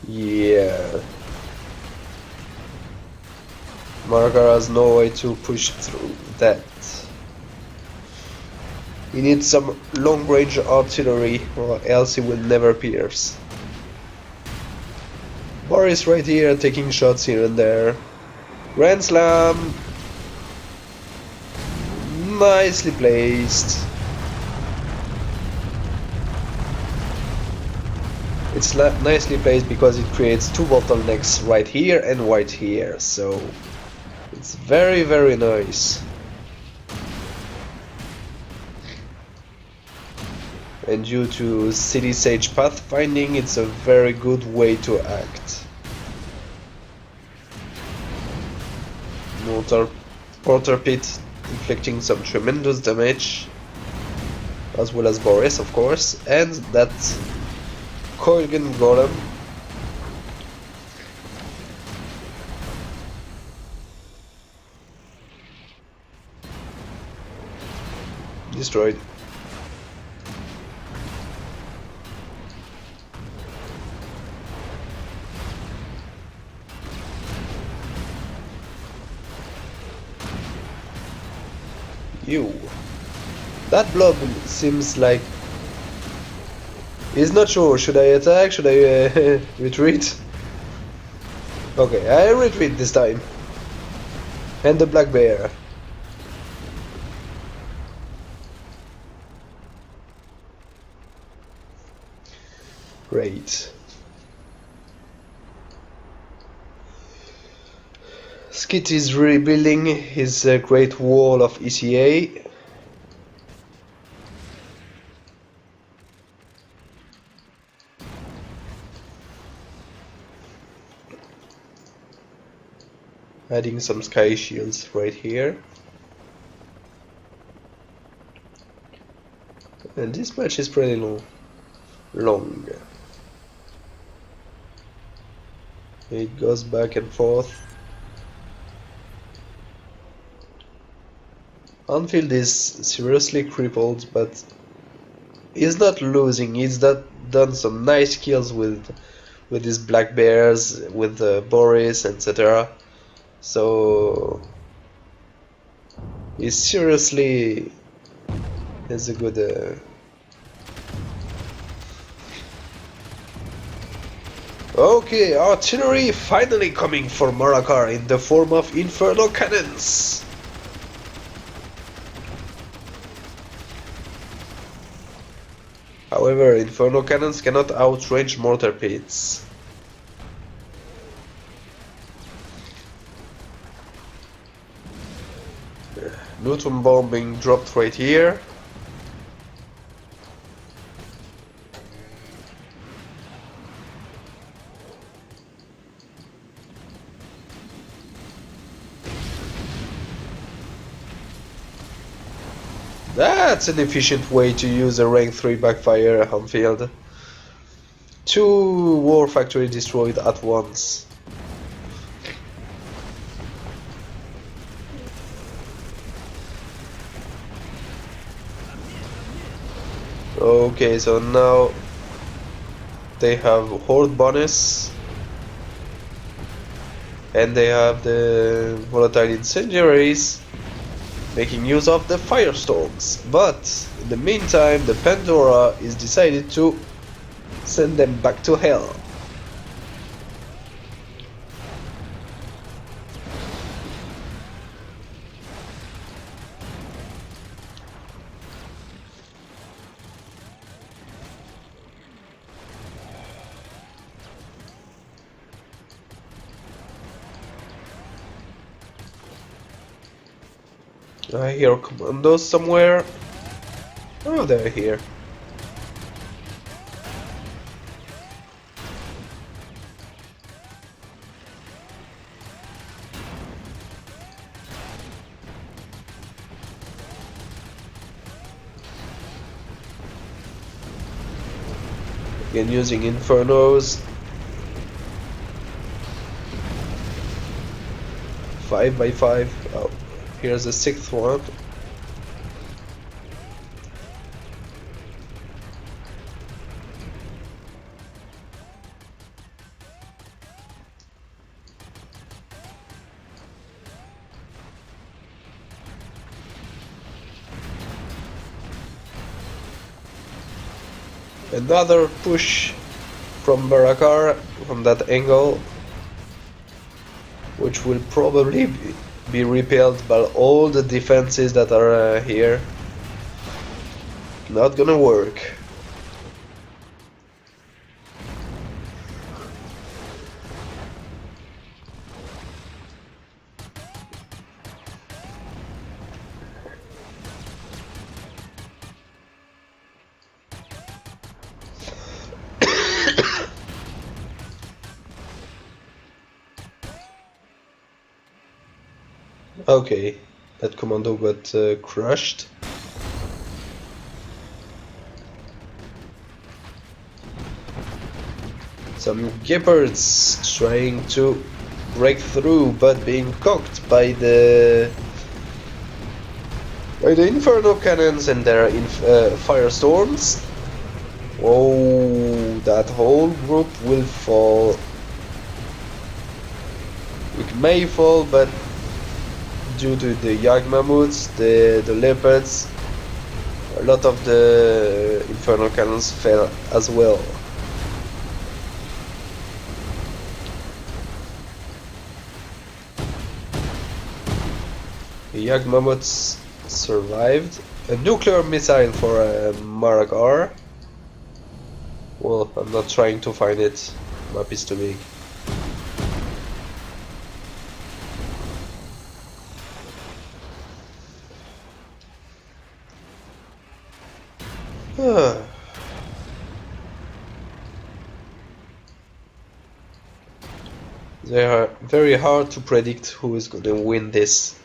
Yeah. Marakar has no way to push through that. He needs some long-range artillery, or else he will never pierce. Boris right here, taking shots here and there. Grand Slam! Nicely placed. It's nicely placed because it creates two bottlenecks right here and right here, so it's very, very nice. And due to City Sage pathfinding, it's a very good way to act. Porter Pit inflicting some tremendous damage, as well as Boris, of course, and that Koilgen Golem. Destroyed. You. That blob seems like he's not sure. Should I attack? Should I retreat? Okay, I retreat this time. And the black bear. Great. Skitt is rebuilding his great wall of ECA. Adding some sky shields right here. And this match is pretty long. It goes back and forth. Hanfield is seriously crippled, but he's not losing. He's done some nice kills with his black bears, with Boris, etc. So he seriously is a good. Okay, artillery finally coming for Marakar in the form of inferno cannons. However, inferno cannons cannot outrange mortar pits. Neutron bomb being dropped right here. That's an efficient way to use a rank 3 backfire, Hanfield. 2 war factory destroyed at once. Okay, so now they have horde bonus and they have the volatile incendiaries making use of the firestorms, but in the meantime the Pandora is decided to send them back to hell. I hear commandos somewhere. Oh, they're here. Again, using infernos. 5x5. Oh, here's the 6th one. Another push from Marakar from that angle, which will probably be repelled by all the defenses that are here. Not gonna work. Okay, that commando got crushed. Some Gephards trying to break through, but being cocked by the inferno cannons and their firestorms. Oh, that whole group will fall. It may fall, but due to the Yagmamuts, the leopards, a lot of the infernal cannons fell as well. The Yagmamuts survived. A nuclear missile for Marakar. Well, I'm not trying to find it. Map is too big. They are very hard to predict who is gonna win this.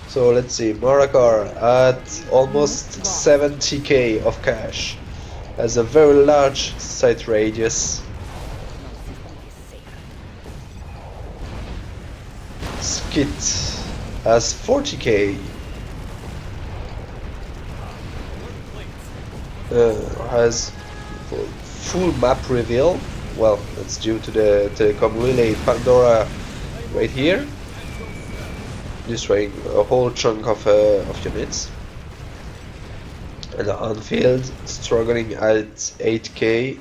So let's see, Marakar at almost 70k of cash has a very large sight radius. Skitt has 40k. Has full map reveal. Well, that's due to the telecom relay Pandora right here, destroying a whole chunk of units. And Hanfield struggling at 8k.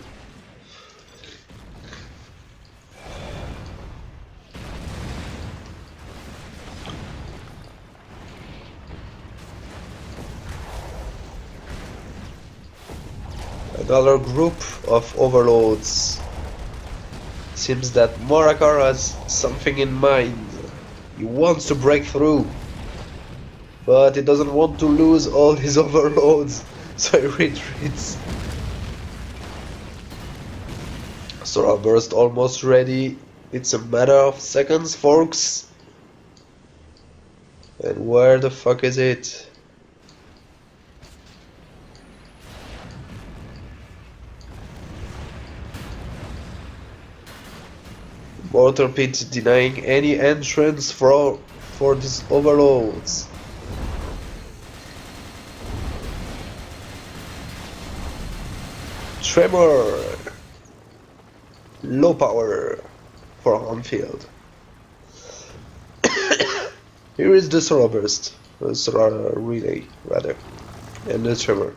Another group of overlords. Seems that Marakar has something in mind. He wants to break through, but he doesn't want to lose all his overlords, so he retreats. Solar Burst almost ready. It's a matter of seconds, folks. And where the fuck is it? Mortar Pit denying any entrance for these overlords. Tremor. Low power for Hanfield. Here is the Solar Burst. Solar Relay, rather. And the Tremor.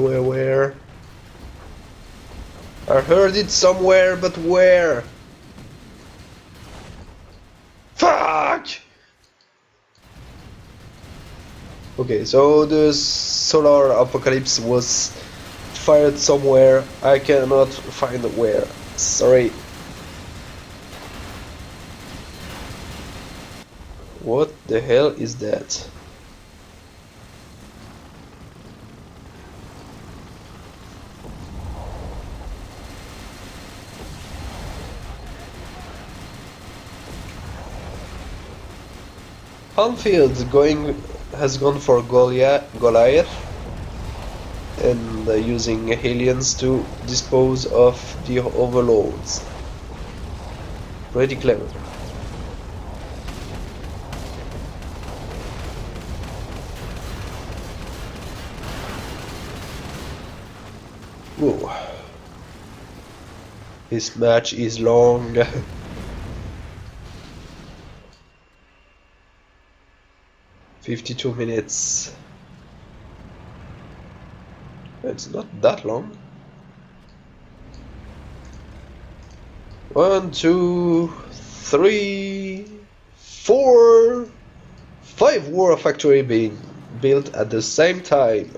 Where? I heard it somewhere, but where? Fuck! Okay, so the solar apocalypse was fired somewhere. I cannot find where. Sorry. What the hell is that? Hanfield has gone for Goliath and using aliens to dispose of the overlords. Pretty clever. Whoa. This match is long. 52 minutes. It's not that long. 1, 2, 3, 4, 5 war factory being built at the same time.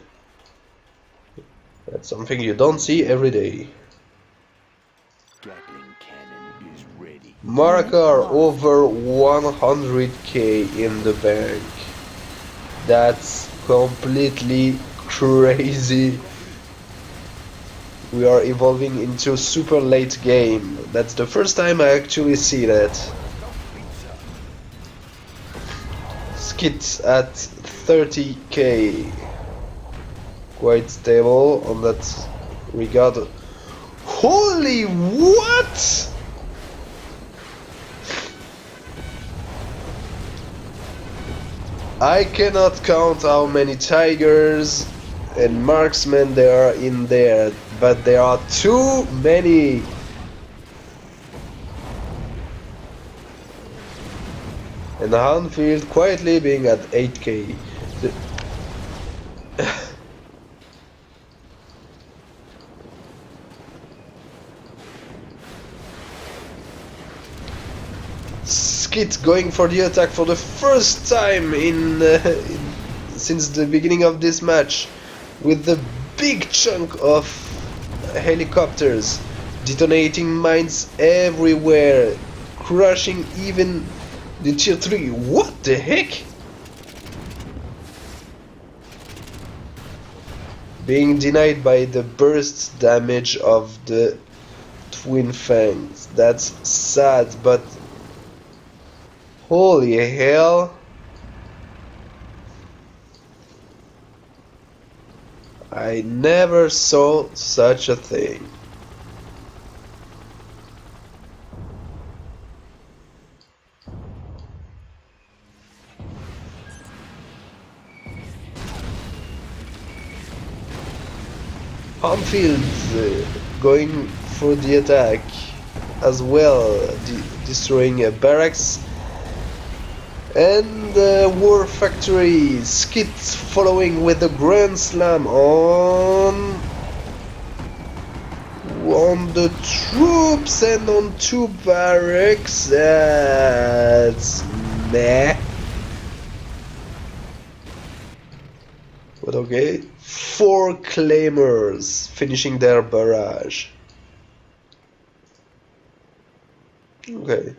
That's something you don't see every day. Marakar over 100k in the bank. That's completely crazy. We are evolving into super late game. That's the first time I actually see that. Skitt at 30k. Quite stable on that regard. Holy what? I cannot count how many tigers and marksmen there are in there, but there are too many. And Hanfield quietly being at 8k. Skitt going for the attack for the first time since the beginning of this match, with the big chunk of helicopters detonating mines everywhere, crushing even the tier 3. What the heck? Being denied by the burst damage of the Twin Fangs. That's sad, but holy hell. I never saw such a thing. Hanfield going for the attack as well, destroying barracks and war factory. Skitt following with the Grand Slam on the troops and on 2 barracks. That's meh. But okay, 4 claimers finishing their barrage. Okay.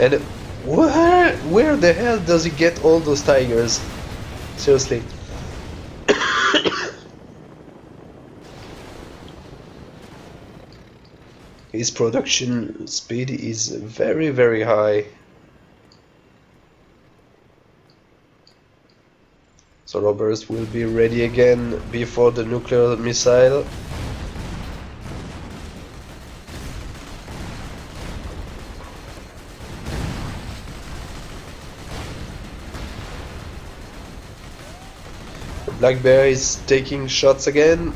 And where the hell does he get all those tigers? Seriously. His production speed is very, very high. So robbers will be ready again before the nuclear missile. The Black Bear is taking shots again.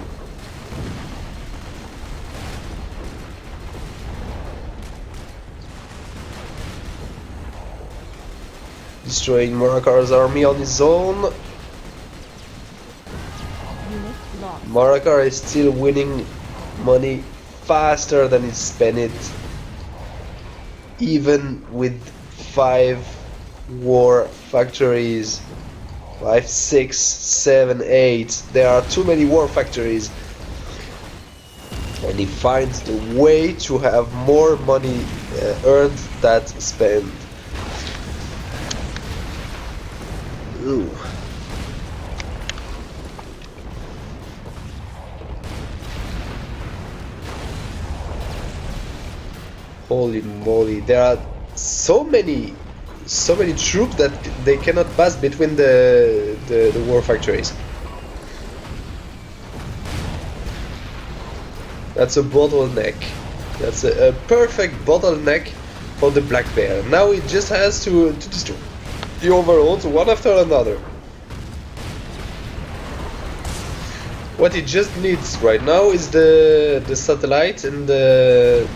Destroying Marakar's army on his own. Marakar is still winning money faster than he spent it, even with 5 war factories. 5, 6, 7, 8. There are too many war factories. And he finds the way to have more money earned than spent. Ooh. Holy moly, there are so many troops that they cannot pass between the war factories. That's a bottleneck. That's a perfect bottleneck for the Black Bear. Now it just has to destroy the overlords one after another. What it just needs right now is the satellite and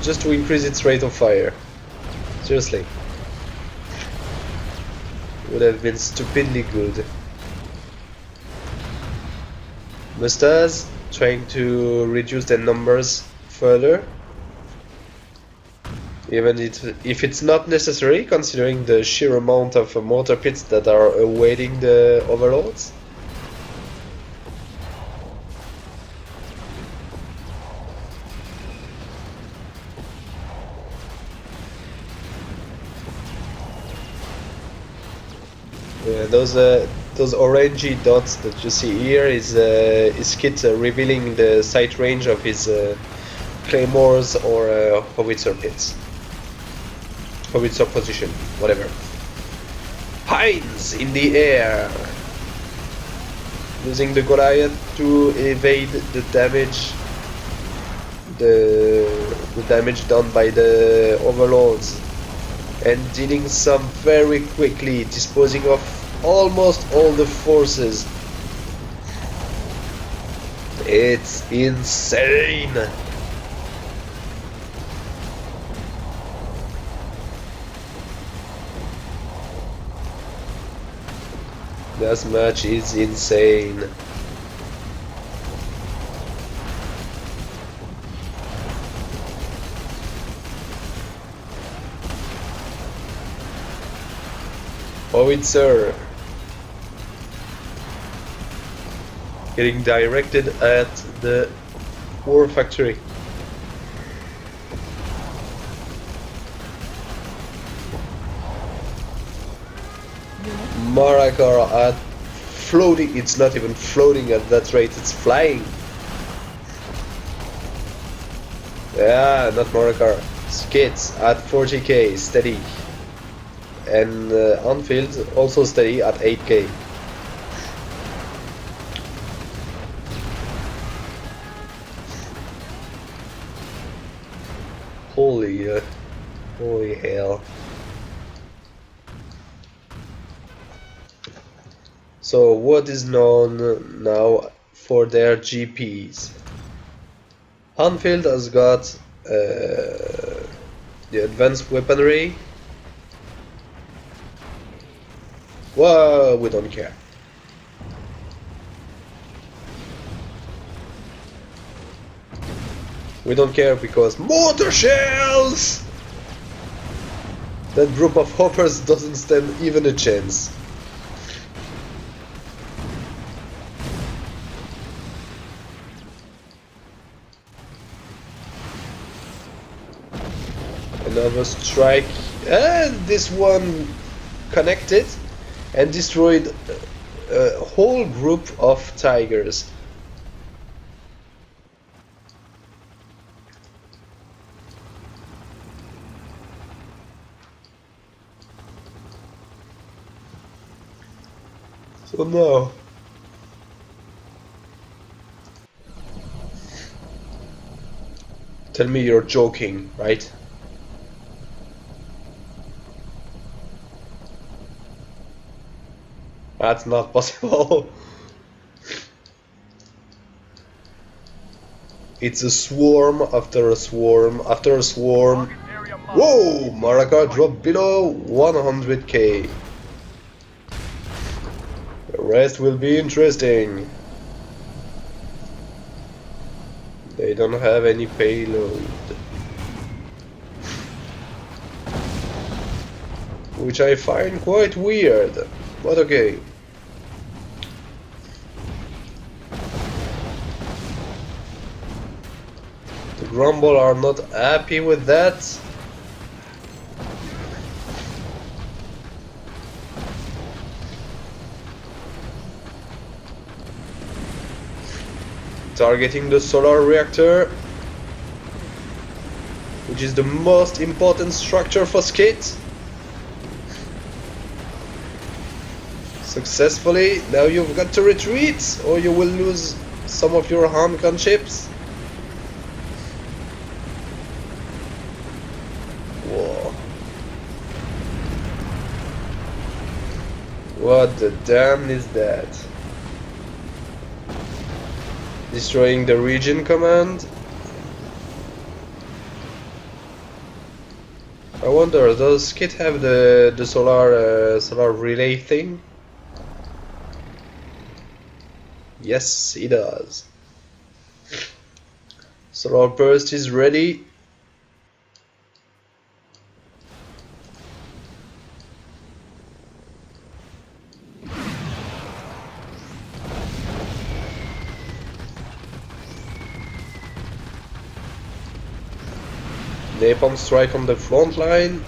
just to increase its rate of fire. Seriously. Would have been stupidly good. Mustas trying to reduce their numbers further. Even if it's not necessary, considering the sheer amount of mortar pits that are awaiting the overlords. Yeah, those orangey dots that you see here is Skitt revealing the sight range of his claymores or howitzer pits. Howitzer position, whatever. Heinz in the air, using the Goliath to evade the damage, the damage done by the overlords, and dealing some very quickly, disposing of almost all the forces. It's insane. This match is insane. Howitzer. getting directed at the war factory. Marakar at floating. It's not even floating at that rate, it's flying. Yeah, not Marakar. Skitt at 40k, steady. And Hanfield also steady at 8k. Holy hell. So what is known now for their GPs? Hanfield has got the advanced weaponry. Well, we don't care. We don't care because mortar shells! That group of hoppers doesn't stand even a chance. Another strike, and this one connected and destroyed a whole group of tigers. So now tell me you're joking, right? That's not possible. It's a swarm after a swarm after a swarm. Whoa! Marakar dropped below 100k. The rest will be interesting. They don't have any payload. Which I find quite weird, but okay. The Grumble are not happy with that. Targeting the solar reactor, which is the most important structure for Skitt. Successfully. Now you've got to retreat or you will lose some of your hand gunships. Whoa. What the damn is that? Destroying the region command. I wonder, does Skitt have the solar relay thing? Yes, he does. Solar burst is ready. Napalm strike on the front line,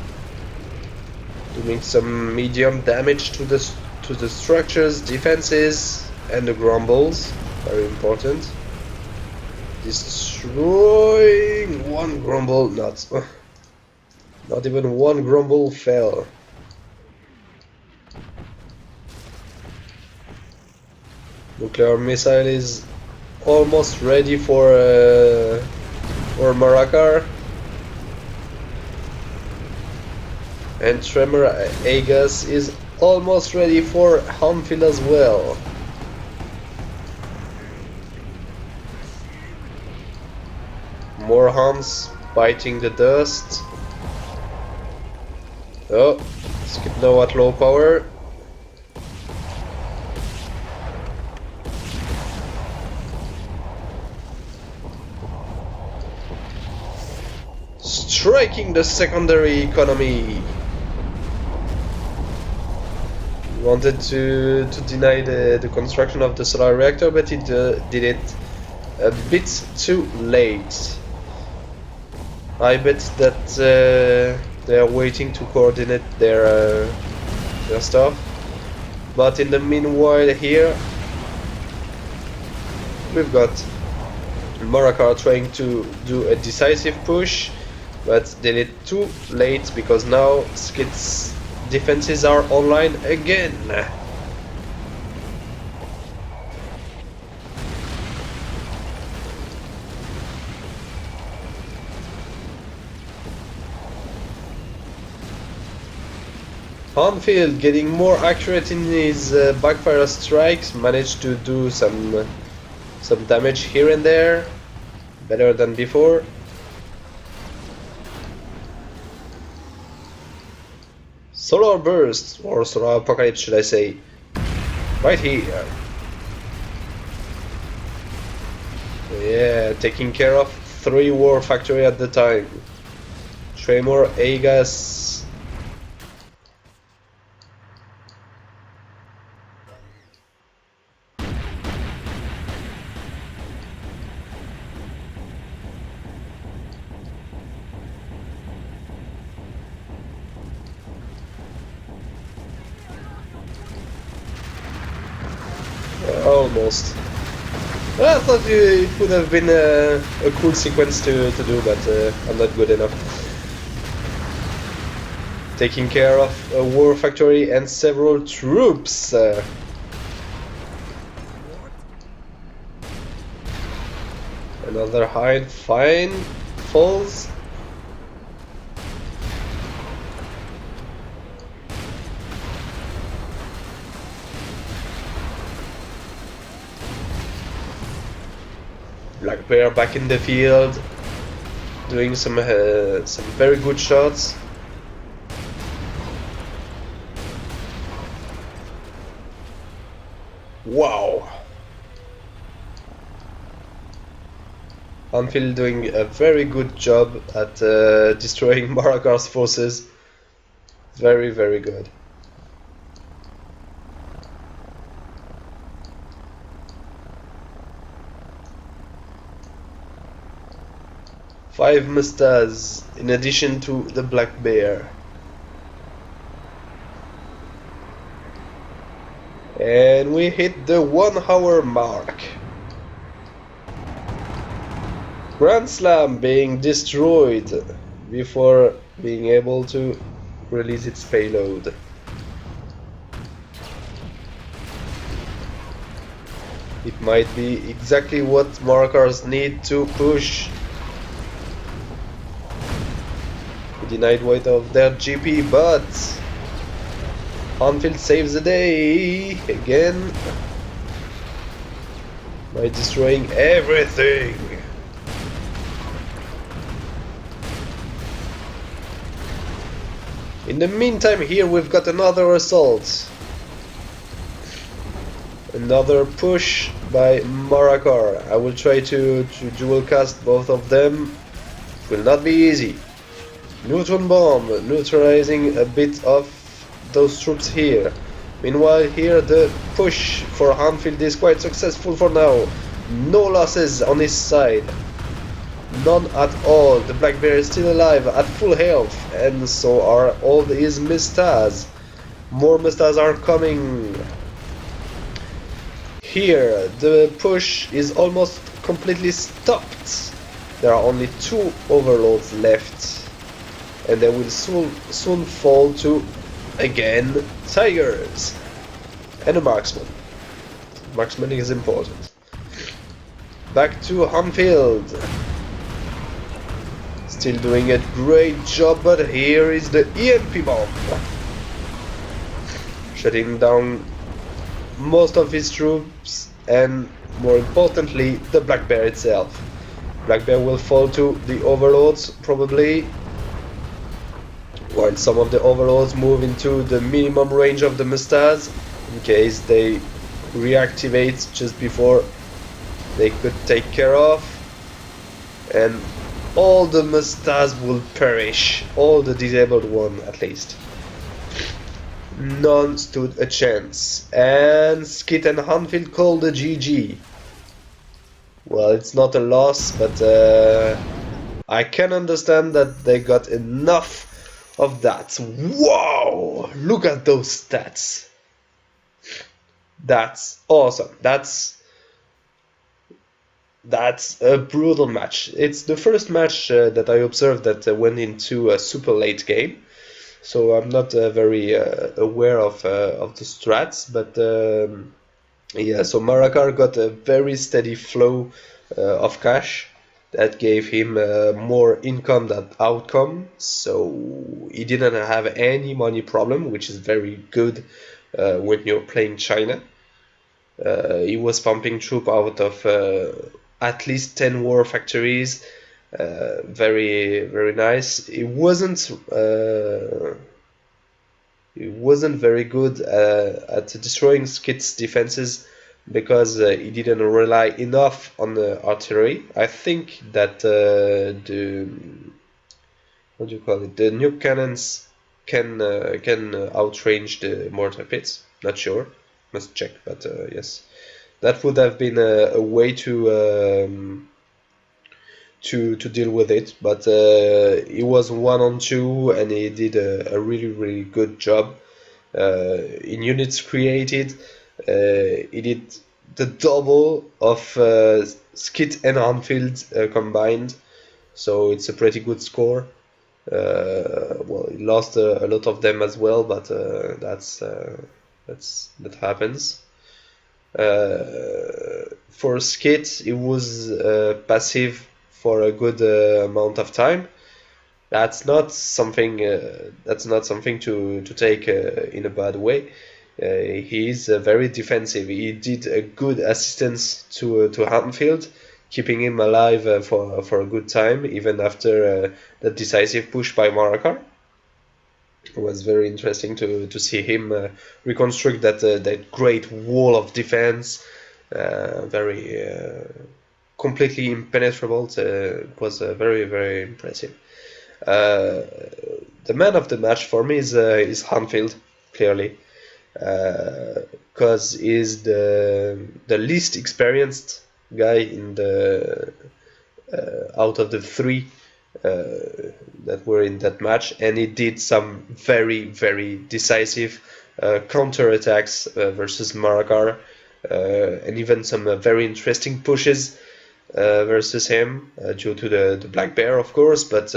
doing some medium damage to the structures, defenses, and the grumbles. Very important. Destroying one grumble, not even one grumble fell. Nuclear missile is almost ready for Marakar. And Tremor Aegis is almost ready for Hanfield as well. More Hans biting the dust. Oh, Skitt now at low power. Striking the secondary economy. wanted to deny the construction of the solar reactor, but it did it a bit too late. I bet that they are waiting to coordinate their stuff. But in the meanwhile here, we've got Marakar trying to do a decisive push, but did it too late because now Skitt's defenses are online again. Hanfield getting more accurate in his backfire strikes, managed to do some damage here and there, better than before. Solar burst, or solar apocalypse should I say, right here. Yeah, taking care of 3 war factory at the time. Tremor, Agas. Almost. Well, I thought it would have been a cool sequence to do, but I'm not good enough. Taking care of a war factory and several troops. Another hide, fine, falls. Black Bear back in the field, doing some very good shots. Wow! Hanfield doing a very good job at destroying Marakar's forces. Very, very good. Five Mustas in addition to the Black Bear. And we hit the 1 hour mark. Grand Slam being destroyed before being able to release its payload. It might be exactly what Marakars need to push. Denied weight of their GP, but Hanfield saves the day again by destroying everything. In the meantime, here we've got another assault. Another push by Marakar. I will try to dual cast both of them. It will not be easy. Neutron bomb, neutralizing a bit of those troops here. Meanwhile here the push for Hanfield is quite successful for now. No losses on his side. None at all. The Black Bear is still alive at full health, and so are all his Mustas. More Mustas are coming. Here the push is almost completely stopped. There are only 2 overloads left. And they will soon fall to, again, tigers and a marksman. Marksman is important. Back to Hanfield. Still doing a great job, but here is the EMP bomb. Shutting down most of his troops and, more importantly, the Black Bear itself. Black Bear will fall to the overlords, probably. While some of the overlords move into the minimum range of the Mustas, in case they reactivate just before they could take care of, and all the Mustas will perish, all the disabled one at least. none stood a chance. And Skitt and Hanfield called a GG. Well, it's not a loss, but I can understand that they got enough of that. Wow! Look at those stats. That's awesome. That's a brutal match. It's the first match that I observed that went into a super late game. So I'm not very aware of the strats, but yeah. So Marakar got a very steady flow of cash that gave him more income than outcome. So he didn't have any money problem, which is very good when you're playing China. He was pumping troop out of at least 10 war factories. Very very nice. He wasn't very good at destroying Skitt's defenses because he didn't rely enough on the artillery. I think that the what do you call it? The nuke cannons can outrange the mortar pits. Not sure, must check, but yes, that would have been a way to deal with it. But he was 1-on-2 and he did a really really good job in units created. He did the double of Skitt and Hanfield combined, so it's a pretty good score. Well, he lost a lot of them as well, but that happens. For Skitt, it was passive for a good amount of time. That's not something to take in a bad way. He is very defensive. He did a good assistance to Hanfield, keeping him alive for a good time, even after the decisive push by Marakar. It was very interesting to see him reconstruct that great wall of defense, very completely impenetrable. It was very very impressive. The man of the match for me is Hanfield, clearly, because he's the least experienced guy in the out of the three that were in that match, and he did some very very decisive counter attacks versus Marakar, and even some very interesting pushes versus him due to the black bear, of course, but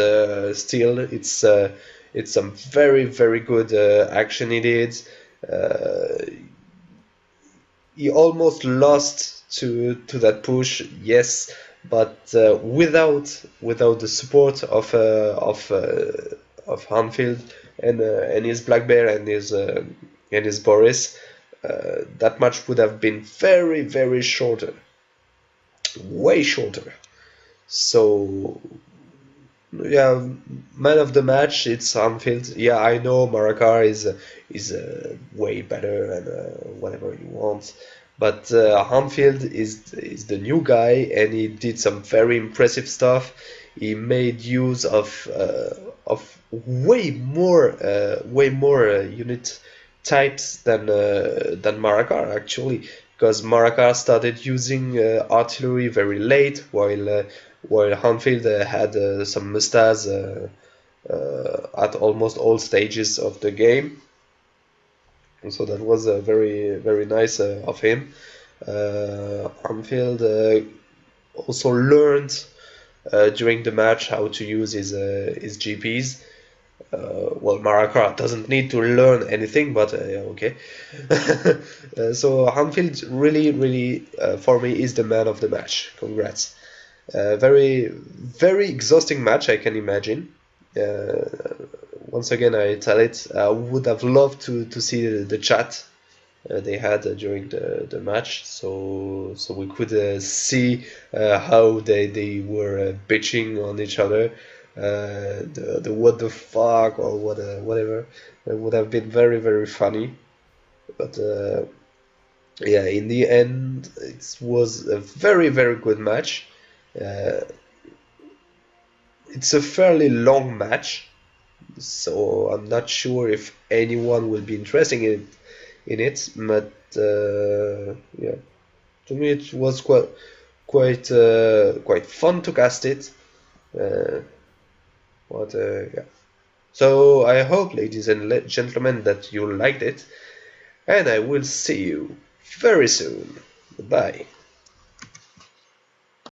still it's some very very good action he did. He almost lost to that push, yes, but without the support of Hanfield and his black bear and his Boris, that match would have been very very shorter, way shorter. So yeah, man of the match, it's Hanfield. Yeah, I know Marakar is way better and whatever you want, but Hanfield is the new guy, and he did some very impressive stuff. He made use of way more unit types than Marakar, actually, because Marakar started using artillery very late, while Hanfield had some mustas at almost all stages of the game. And so that was very very nice of him. Hanfield also learned during the match how to use his GPs. Well, Marakar doesn't need to learn anything, but okay. So Hanfield really, really, for me, is the man of the match. Congrats. Very, very exhausting match, I can imagine. Once again, I tell it, I would have loved to see the chat they had during the match, so we could see how they were bitching on each other. The what the fuck or whatever. It would have been very very funny, but yeah, in the end it was a very very good match. It's a fairly long match, so I'm not sure if anyone will be interested in it, but yeah, to me it was quite fun to cast it. But yeah. So I hope, ladies and gentlemen, that you liked it, and I will see you very soon. Goodbye.